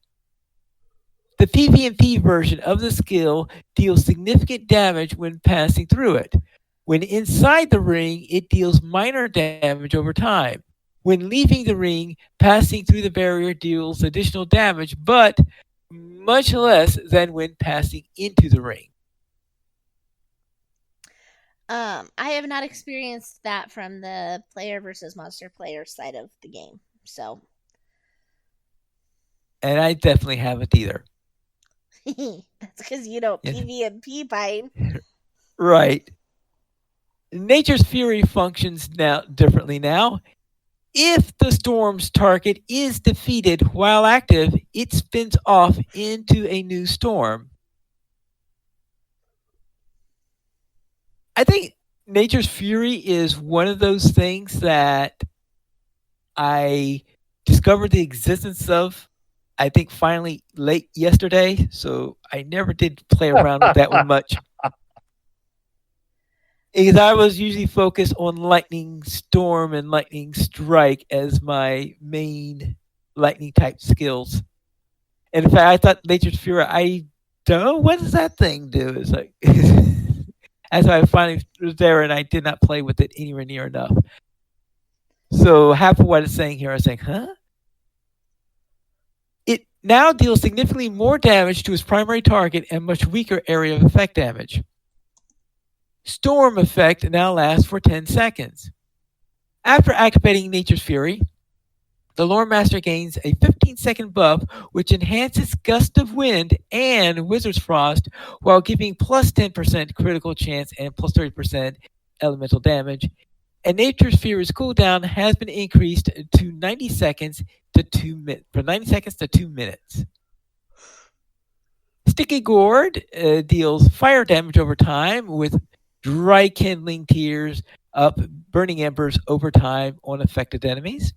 The PvP version of the skill deals significant damage when passing through it. When inside the ring, it deals minor damage over time. When leaving the ring, passing through the barrier deals additional damage, but much less than when passing into the ring. I have not experienced that from the player versus monster player side of the game. So And I definitely haven't either. that's because you don't PvP Pine. Right. Nature's Fury functions now differently now. If the storm's target is defeated while active, it spins off into a new storm. I think Nature's Fury is one of those things that I discovered the existence of, I think finally late yesterday, so I never did play around with that one much. Because I was usually focused on Lightning Storm and Lightning Strike as my main lightning type skills. And in fact, I thought Nature's Fury, I don't know, what does that thing do? It's like, as I finally was there and I did not play with it anywhere near enough. So half of what it's saying here, I was saying, huh? It now deals significantly more damage to its primary target and much weaker area of effect damage. Storm effect now lasts for 10 seconds. After activating Nature's Fury, the Lore Master gains a 15-second buff, which enhances Gust of Wind and Wizard's Frost while giving plus 10% critical chance and plus 30% elemental damage. And Nature's Fury's cooldown has been increased to 90 seconds to 2 minutes. From 90 seconds to 2 minutes. Sticky Gourd deals fire damage over time with dry kindling tears up burning embers over time on affected enemies.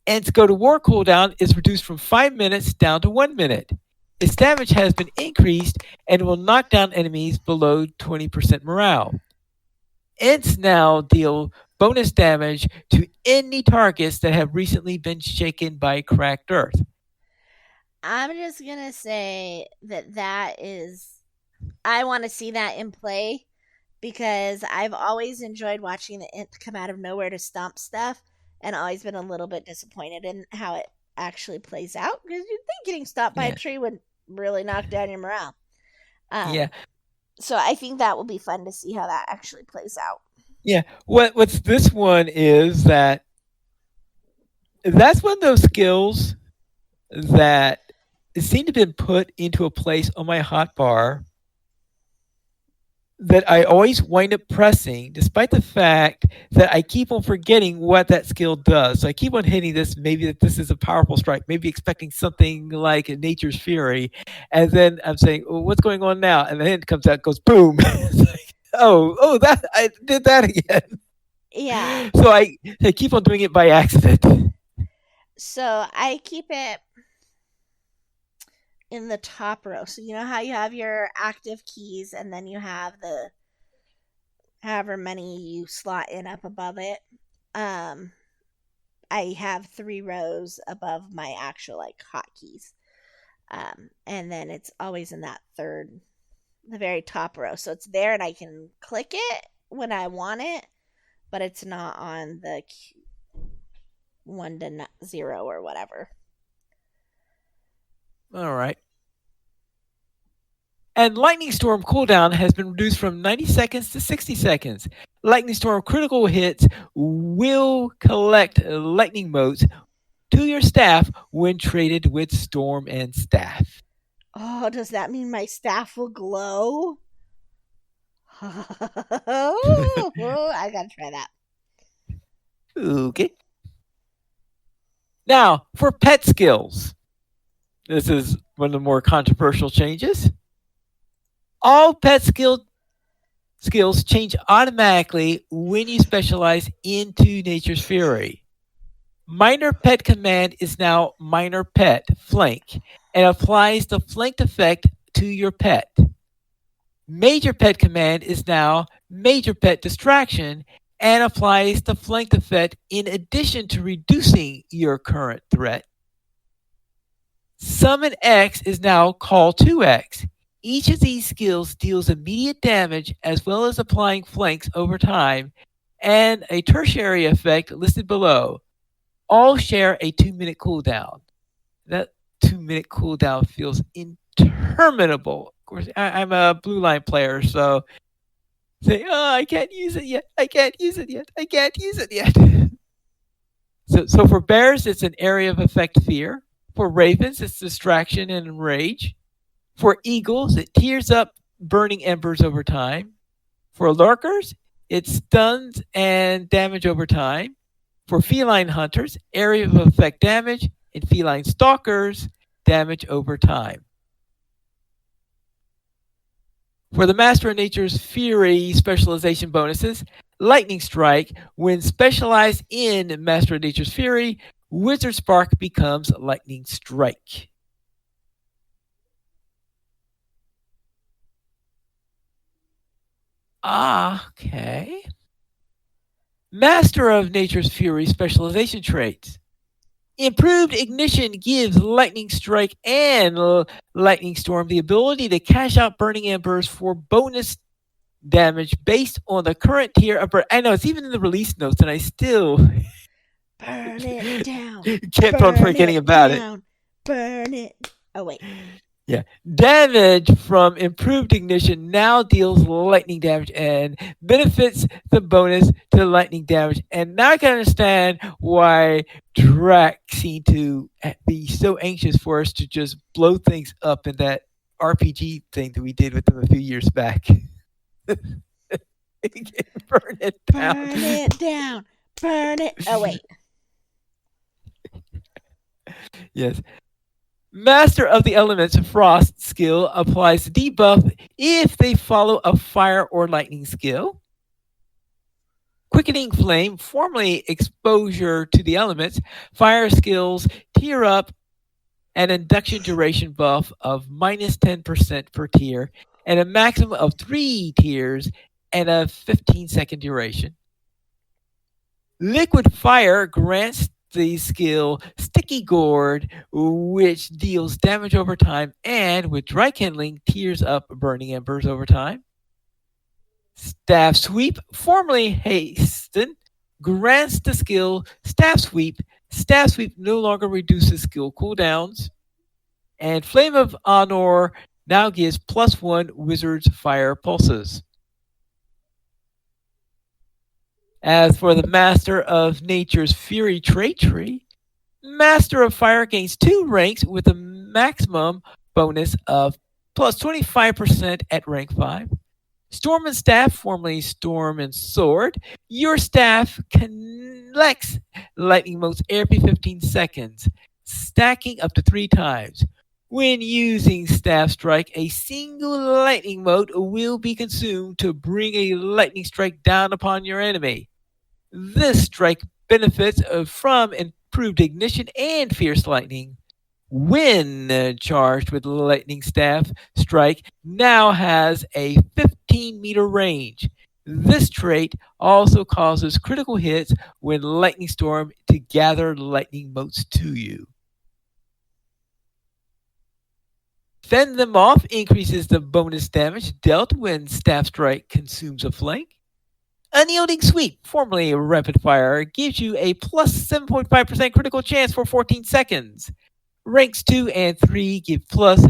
And its go to war cooldown is reduced from 5 minutes down to 1 minute. Its damage has been increased and will knock down enemies below 20% morale. Ents now deal bonus damage to any targets that have recently been shaken by cracked earth. I'm just gonna say that is, I want to see that in play because I've always enjoyed watching the Ent come out of nowhere to stomp stuff, and always been a little bit disappointed in how it actually plays out because you'd think getting stopped by a tree would really knock down your morale. Yeah. So I think that will be fun to see how that actually plays out. Yeah. What's this one is that's one of those skills that seem to have been put into a place on my hotbar that I always wind up pressing, despite the fact that I keep on forgetting what that skill does. So I keep on hitting this, maybe that this is a powerful strike, maybe expecting something like Nature's Fury. And then I'm saying, oh, what's going on now? And then it comes out, goes boom. It's like, oh, that I did that again. Yeah. So I keep on doing it by accident. So I keep it in the top row. So you know how you have your active keys and then you have the however many you slot in up above it. Um, I have 3 rows above my actual like hotkeys. And then it's always in that third, the very top row. So it's there and I can click it when I want it, but it's not on the 1 to 0 or whatever. All right. And Lightning Storm cooldown has been reduced from 90 seconds to 60 seconds. Lightning Storm critical hits will collect lightning motes to your staff when traded with Storm and Staff. Oh, does that mean my staff will glow? Oh, I gotta try that. Okay. Now, for pet skills. This is one of the more controversial changes. All pet skills change automatically when you specialize into Nature's Fury. Minor Pet Command is now Minor Pet Flank and applies the flanked effect to your pet. Major Pet Command is now Major Pet Distraction and applies the flanked effect in addition to reducing your current threat. Summon X is now Call 2X. Each of these skills deals immediate damage as well as applying flanks over time, and a tertiary effect listed below. All share a 2-minute cooldown. That 2-minute cooldown feels interminable. Of course, I'm a blue line player, so say, oh, I can't use it yet. I can't use it yet. I can't use it yet. So for bears, it's an area of effect fear. For ravens, it's distraction and enrage. For eagles, it tears up burning embers over time. For lurkers, it stuns and damage over time. For feline hunters, area of effect damage. And feline stalkers, damage over time. For the Master of Nature's Fury specialization bonuses, Lightning Strike, when specialized in Master of Nature's Fury, Wizard Spark becomes Lightning Strike. Okay. Master of Nature's Fury specialization traits. Improved Ignition gives Lightning Strike and Lightning Storm the ability to cash out Burning Embers for bonus damage based on the current tier of... I know, it's even in the release notes, and I still... Burn it down. Can't burn forgetting it about down, Burn it. Oh, wait. Yeah. Damage from Improved Ignition now deals lightning damage and benefits the bonus to lightning damage. And now I can understand why Drac seemed to be so anxious for us to just blow things up in that RPG thing that we did with them a few years back. Burn it down. Burn it down. Burn it. Oh, wait. Yes. Master of the Elements Frost skill applies debuff if they follow a fire or lightning skill. Quickening Flame, formerly exposure to the elements, fire skills tier up an induction duration buff of minus 10% per tier and a maximum of 3 tiers and a 15-second duration. Liquid Fire grants the skill Sticky Gourd, which deals damage over time, and with Dry Kindling, tears up burning embers over time. Staff Sweep, formerly Hasten, grants the skill Staff Sweep. Staff Sweep no longer reduces skill cooldowns. And Flame of Honor now gives +1 Wizard's Fire Pulses. As for the Master of Nature's Fury trait tree, Master of Fire gains 2 ranks with a maximum bonus of plus 25% at rank 5. Storm and Staff, formerly Storm and Sword, your staff collects lightning motes every 15 seconds, stacking up to 3 times. When using Staff Strike, a single lightning mote will be consumed to bring a lightning strike down upon your enemy. This strike benefits from Improved Ignition and Fierce Lightning. When charged with Lightning Staff, Strike now has a 15-meter range. This trait also causes critical hits when lightning storm to gather lightning bolts to you. Fend them off increases the bonus damage dealt when staff strike consumes a flank. Unyielding Sweep, formerly Rapid Fire, gives you a plus 7.5% critical chance for 14 seconds. Ranks 2 and 3 give plus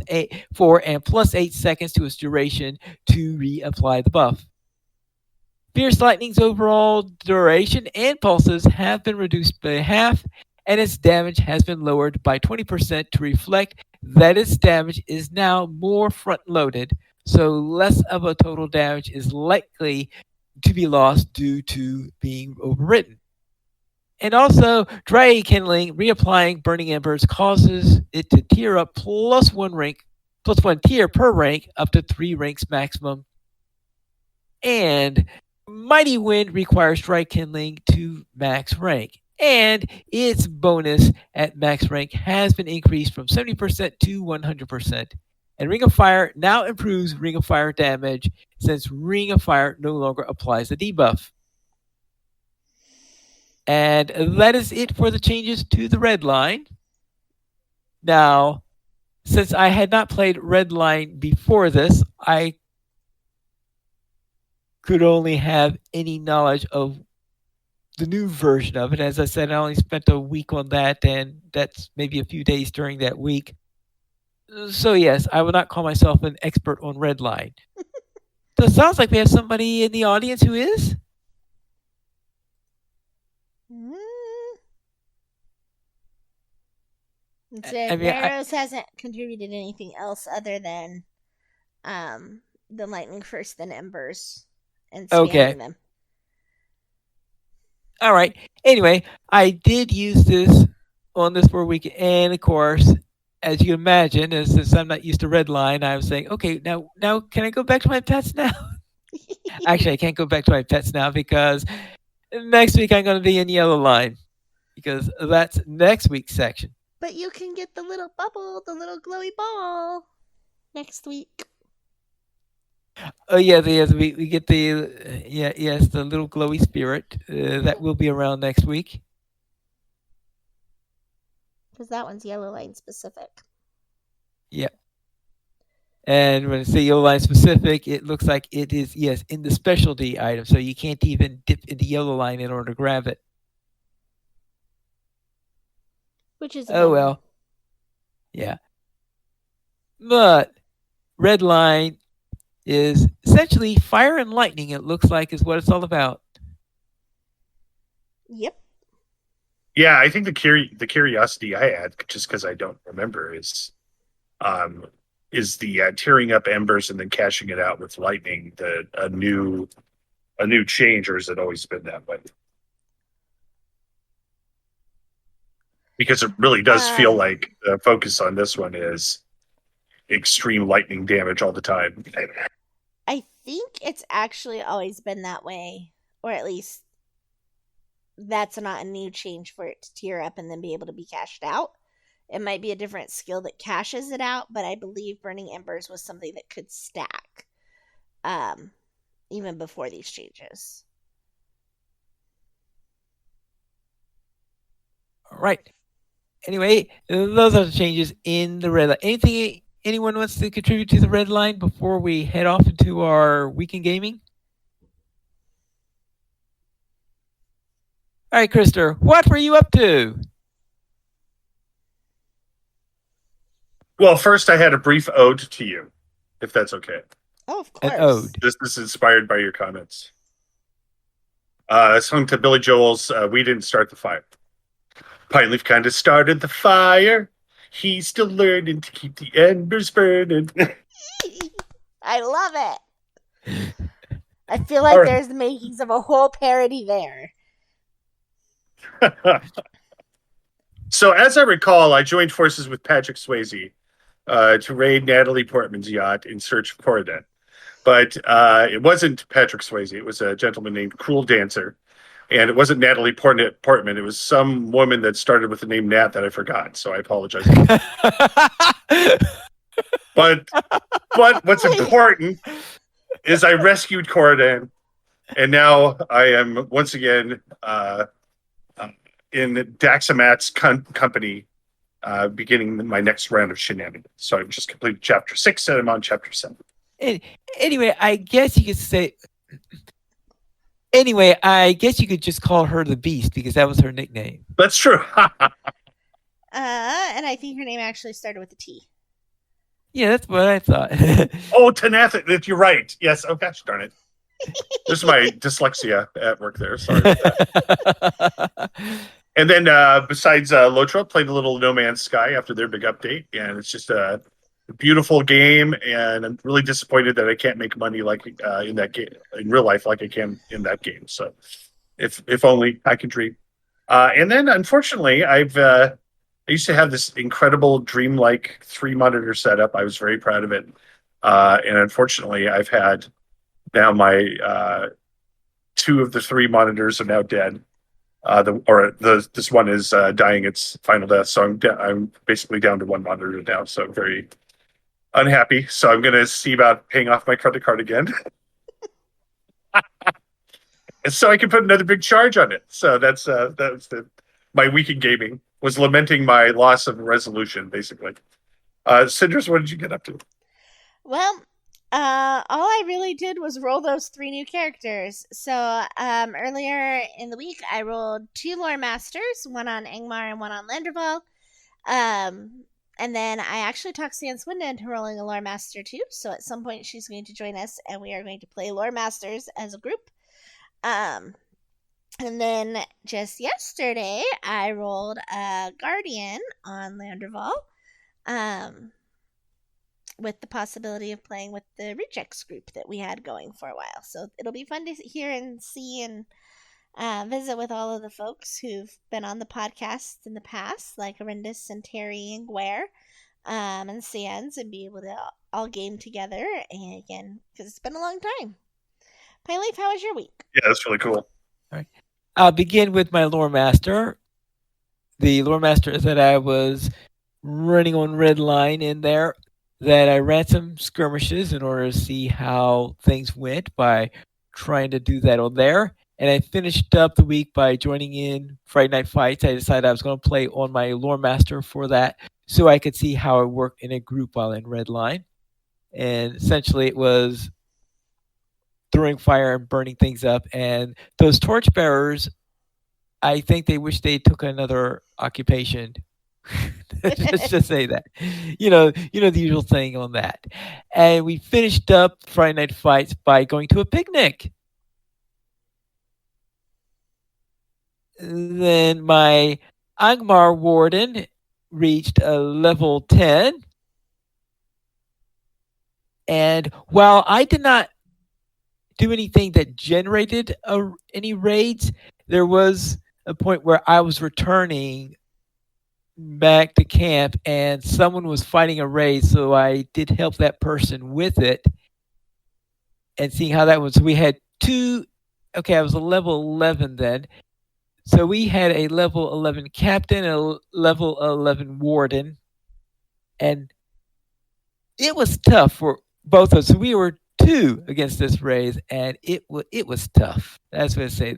4 and plus 8 seconds to its duration to reapply the buff. Fierce Lightning's overall duration and pulses have been reduced by half, and its damage has been lowered by 20% to reflect that its damage is now more front loaded, so less of a total damage is likely to be lost due to being overwritten. And also, Dry Kindling reapplying Burning Embers causes it to tier up plus one tier per rank, up to 3 ranks maximum. And Mighty Wind requires Dry Kindling to max rank. And its bonus at max rank has been increased from 70% to 100%. And Ring of Fire now improves Ring of Fire damage since Ring of Fire no longer applies the debuff. And that is it for the changes to the red line. Now, since I had not played red line before this, I could only have any knowledge of the new version of it. As I said, I only spent a week on that, and that's maybe a few days during that week. So yes, I will not call myself an expert on red line. So it sounds like we have somebody in the audience who is. Barrows hasn't contributed anything else other than the lightning first, then embers, and spamming them. All right. Anyway, I did use this on this for a week, and of course, as you imagine, since I'm not used to red line, I was saying, okay, now can I go back to my pets now? Actually, I can't go back to my pets now because next week I'm going to be in yellow line because that's next week's section. But you can get the little bubble, the little glowy ball next week. Oh yeah, we get the the little glowy spirit that will be around next week. Because that one's yellow line specific. Yep. And when I say yellow line specific, it looks like it is in the specialty item, so you can't even dip into yellow line in order to grab it. Which is well. Yeah. But red line is essentially fire and lightning, it looks like, is what it's all about. Yep. Yeah, I think the curiosity I had, just because I don't remember, is the tearing up embers and then cashing it out with lightning a new change, or has it always been that way? Because it really does feel like the focus on this one is extreme lightning damage all the time. I think it's actually always been that way, or at least that's not a new change for it to tier up and then be able to be cashed out. It might be a different skill that cashes it out, but I believe Burning Embers was something that could stack even before these changes. All right. Anyway, those are the changes in the red line. Anything anyone wants to contribute to the red line before we head off into our weekend gaming? All right, Krister, what were you up to? Well, first I had a brief ode to you, if that's okay. Oh, of course. An ode. This is inspired by your comments. Sung to Billy Joel's We Didn't Start the Fire. Pine Leaf kind of started the fire. He's still learning to keep the embers burning. I love it. I feel like there's the makings of a whole parody there. So, as I recall, I joined forces with Patrick Swayze to raid Natalie Portman's yacht in search of Corridan. But it wasn't Patrick Swayze. It was a gentleman named Cruel Dancer. And it wasn't Natalie Portman. It was some woman that started with the name Nat that I forgot. So I apologize. But what's important is I rescued Corridan. And now I am once again in Daxamat's company, beginning my next round of shenanigans. So I've just completed chapter 6, and I'm on chapter 7. Anyway, I guess you could say. Anyway, I guess you could just call her the Beast because that was her nickname. That's true. And I think her name actually started with a T. Yeah, that's what I thought. Oh, Tenacity. You're right. Yes. Oh, gosh darn it. This is my dyslexia at work there. Sorry about that. And then besides LOTRO, played a little No Man's Sky after their big update. And it's just a beautiful game. And I'm really disappointed that I can't make money like in that game, in real life, like I can in that game. So if only I could dream. And then unfortunately, I used to have this incredible dreamlike 3-monitor setup. I was very proud of it. And unfortunately, I've had now my 2 of the 3 monitors are now dead. This one is dying its final death. So I'm basically down to 1 monitor now. So I'm very unhappy. So I'm going to see about paying off my credit card again. And so I can put another big charge on it. So that's my week in gaming was lamenting my loss of resolution, basically. Cinders, what did you get up to? Well, all I really did was roll those 3 new characters. So earlier in the week, I rolled 2 lore masters, one on Angmar and one on Landerval. And then I actually talked Sans Winda into rolling a lore master too. So at some point, she's going to join us, and we are going to play lore masters as a group. And then just yesterday, I rolled a Guardian on Landerval, with the possibility of playing with the Rejects group that we had going for a while. So it'll be fun to hear and see and visit with all of the folks who've been on the podcast in the past, like Arindis and Terry and Guare, and Sans, and be able to all game together and again, because it's been a long time. Pine Leaf, how was your week? Yeah, that's really cool. All right. I'll begin with my lore master. The lore master that I was running on Red Line in there, that I ran some skirmishes in order to see how things went by trying to do that on there. And I finished up the week by joining in Friday Night Fights. I decided I was going to play on my lore master for that so I could see how it worked in a group while in Red Line. And essentially it was throwing fire and burning things up. And those torchbearers, I think they wish they took another occupation. Let's just say that. You know the usual thing on that. And we finished up Friday Night Fights by going to a picnic. Then my Angmar Warden reached a level 10. And while I did not do anything that generated any raids, there was a point where I was returning back to camp and someone was fighting a raid, so I did help that person with it and seeing how that was. So we had 2. Okay, I was a level 11 then. So we had a level 11 captain and a level 11 warden. And it was tough for both of us. So we were 2 against this raid, and it was tough. That's what I say.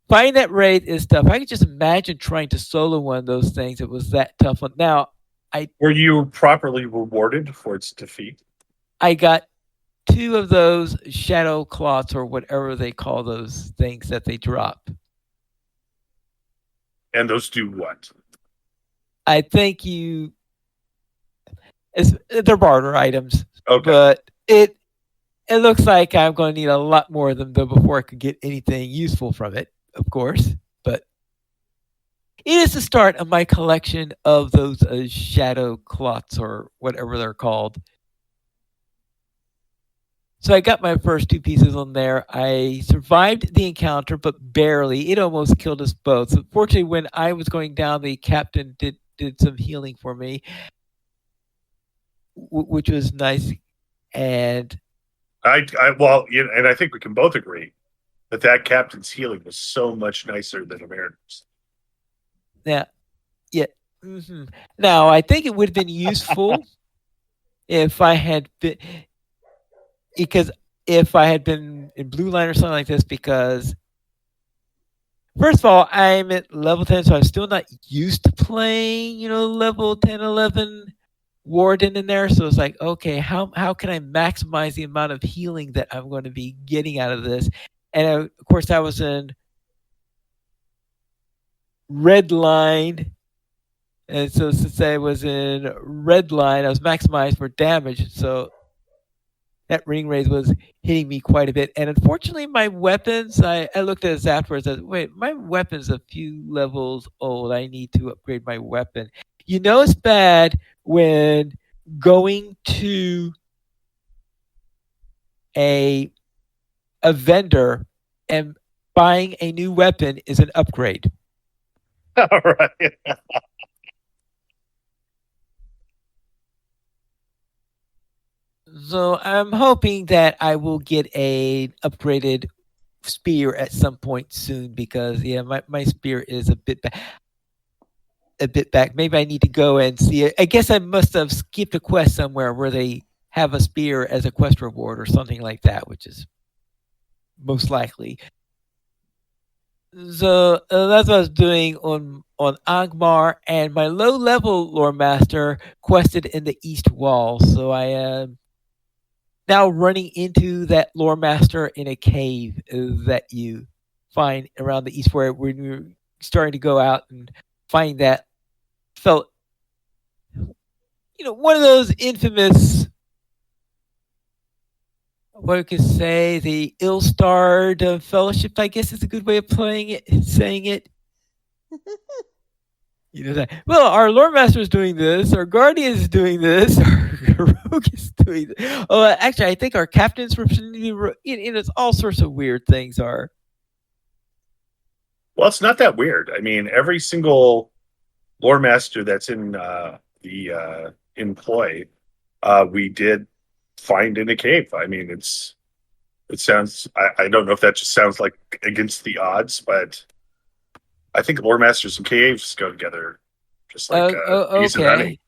Finding that raid is tough. I could just imagine trying to solo one of those things. It was that tough one. Now, Were you properly rewarded for its defeat? I got 2 of those shadow cloths or whatever they call those things that they drop. And those do what? I think they're barter items. Okay. But it looks like I'm going to need a lot more of them though before I could get anything useful from it, of course. But it is the start of my collection of those shadow cloths or whatever they're called. So I got my first 2 pieces on there. I survived the encounter, but barely. It almost killed us both. So fortunately, when I was going down, the captain did some healing for me, which was nice. And and I think we can both agree that captain's healing was so much nicer than a mariner's. Now, yeah. Mm-hmm. Now, I think it would have been useful if I had been, because if I had been in blue line or something like this because first of all, I'm at level 10, so I'm still not used to playing, level 10, 11 warden in there. So it's like, okay, how can I maximize the amount of healing that I'm going to be getting out of this? And of course, I was in red line. And so since I was in red line, I was maximized for damage. So that ring raise was hitting me quite a bit. And unfortunately, my weapons, I looked at this afterwards. I said, wait, my weapon's a few levels old. I need to upgrade my weapon. It's bad when going to a vendor and buying a new weapon is an upgrade. All right. So I'm hoping that I will get a upgraded spear at some point soon because my spear is a bit back. Maybe I need to go and see it. I guess I must have skipped a quest somewhere where they have a spear as a quest reward or something like that, which is most likely. So that's what I was doing on Angmar, and my low level lore master quested in the east wall. So I am now running into that lore master in a cave that you find around the east, where when you're starting to go out and find that felt, one of those infamous, what I could say, the ill-starred fellowship, I guess is a good way of saying it. That, well, our lore master is doing this, our guardian is doing this, our rogue is doing this. Oh, actually, I think our captain's it's all sorts of weird things are. Well, it's not that weird. I mean, every single lore master that's in the employ, we did find in a cave. I mean, it sounds. I don't know if that just sounds like against the odds, but I think lore masters and caves go together, just like bees and honey.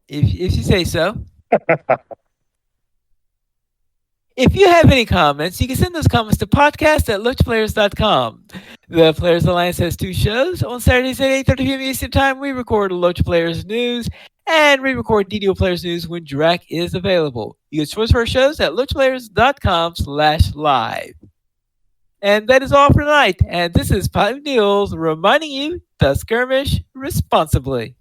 If you say so. If you have any comments, you can send those comments to podcast@lotrplayers.com. The Players Alliance has 2 shows. On Saturdays at 8:30 p.m. Eastern Time, we record LOTRO Players News, and we record DDO Players News when Drac is available. You can source for our shows at lotrplayers.com/live. And that is all for tonight. And this is Pilot Niels reminding you to skirmish responsibly.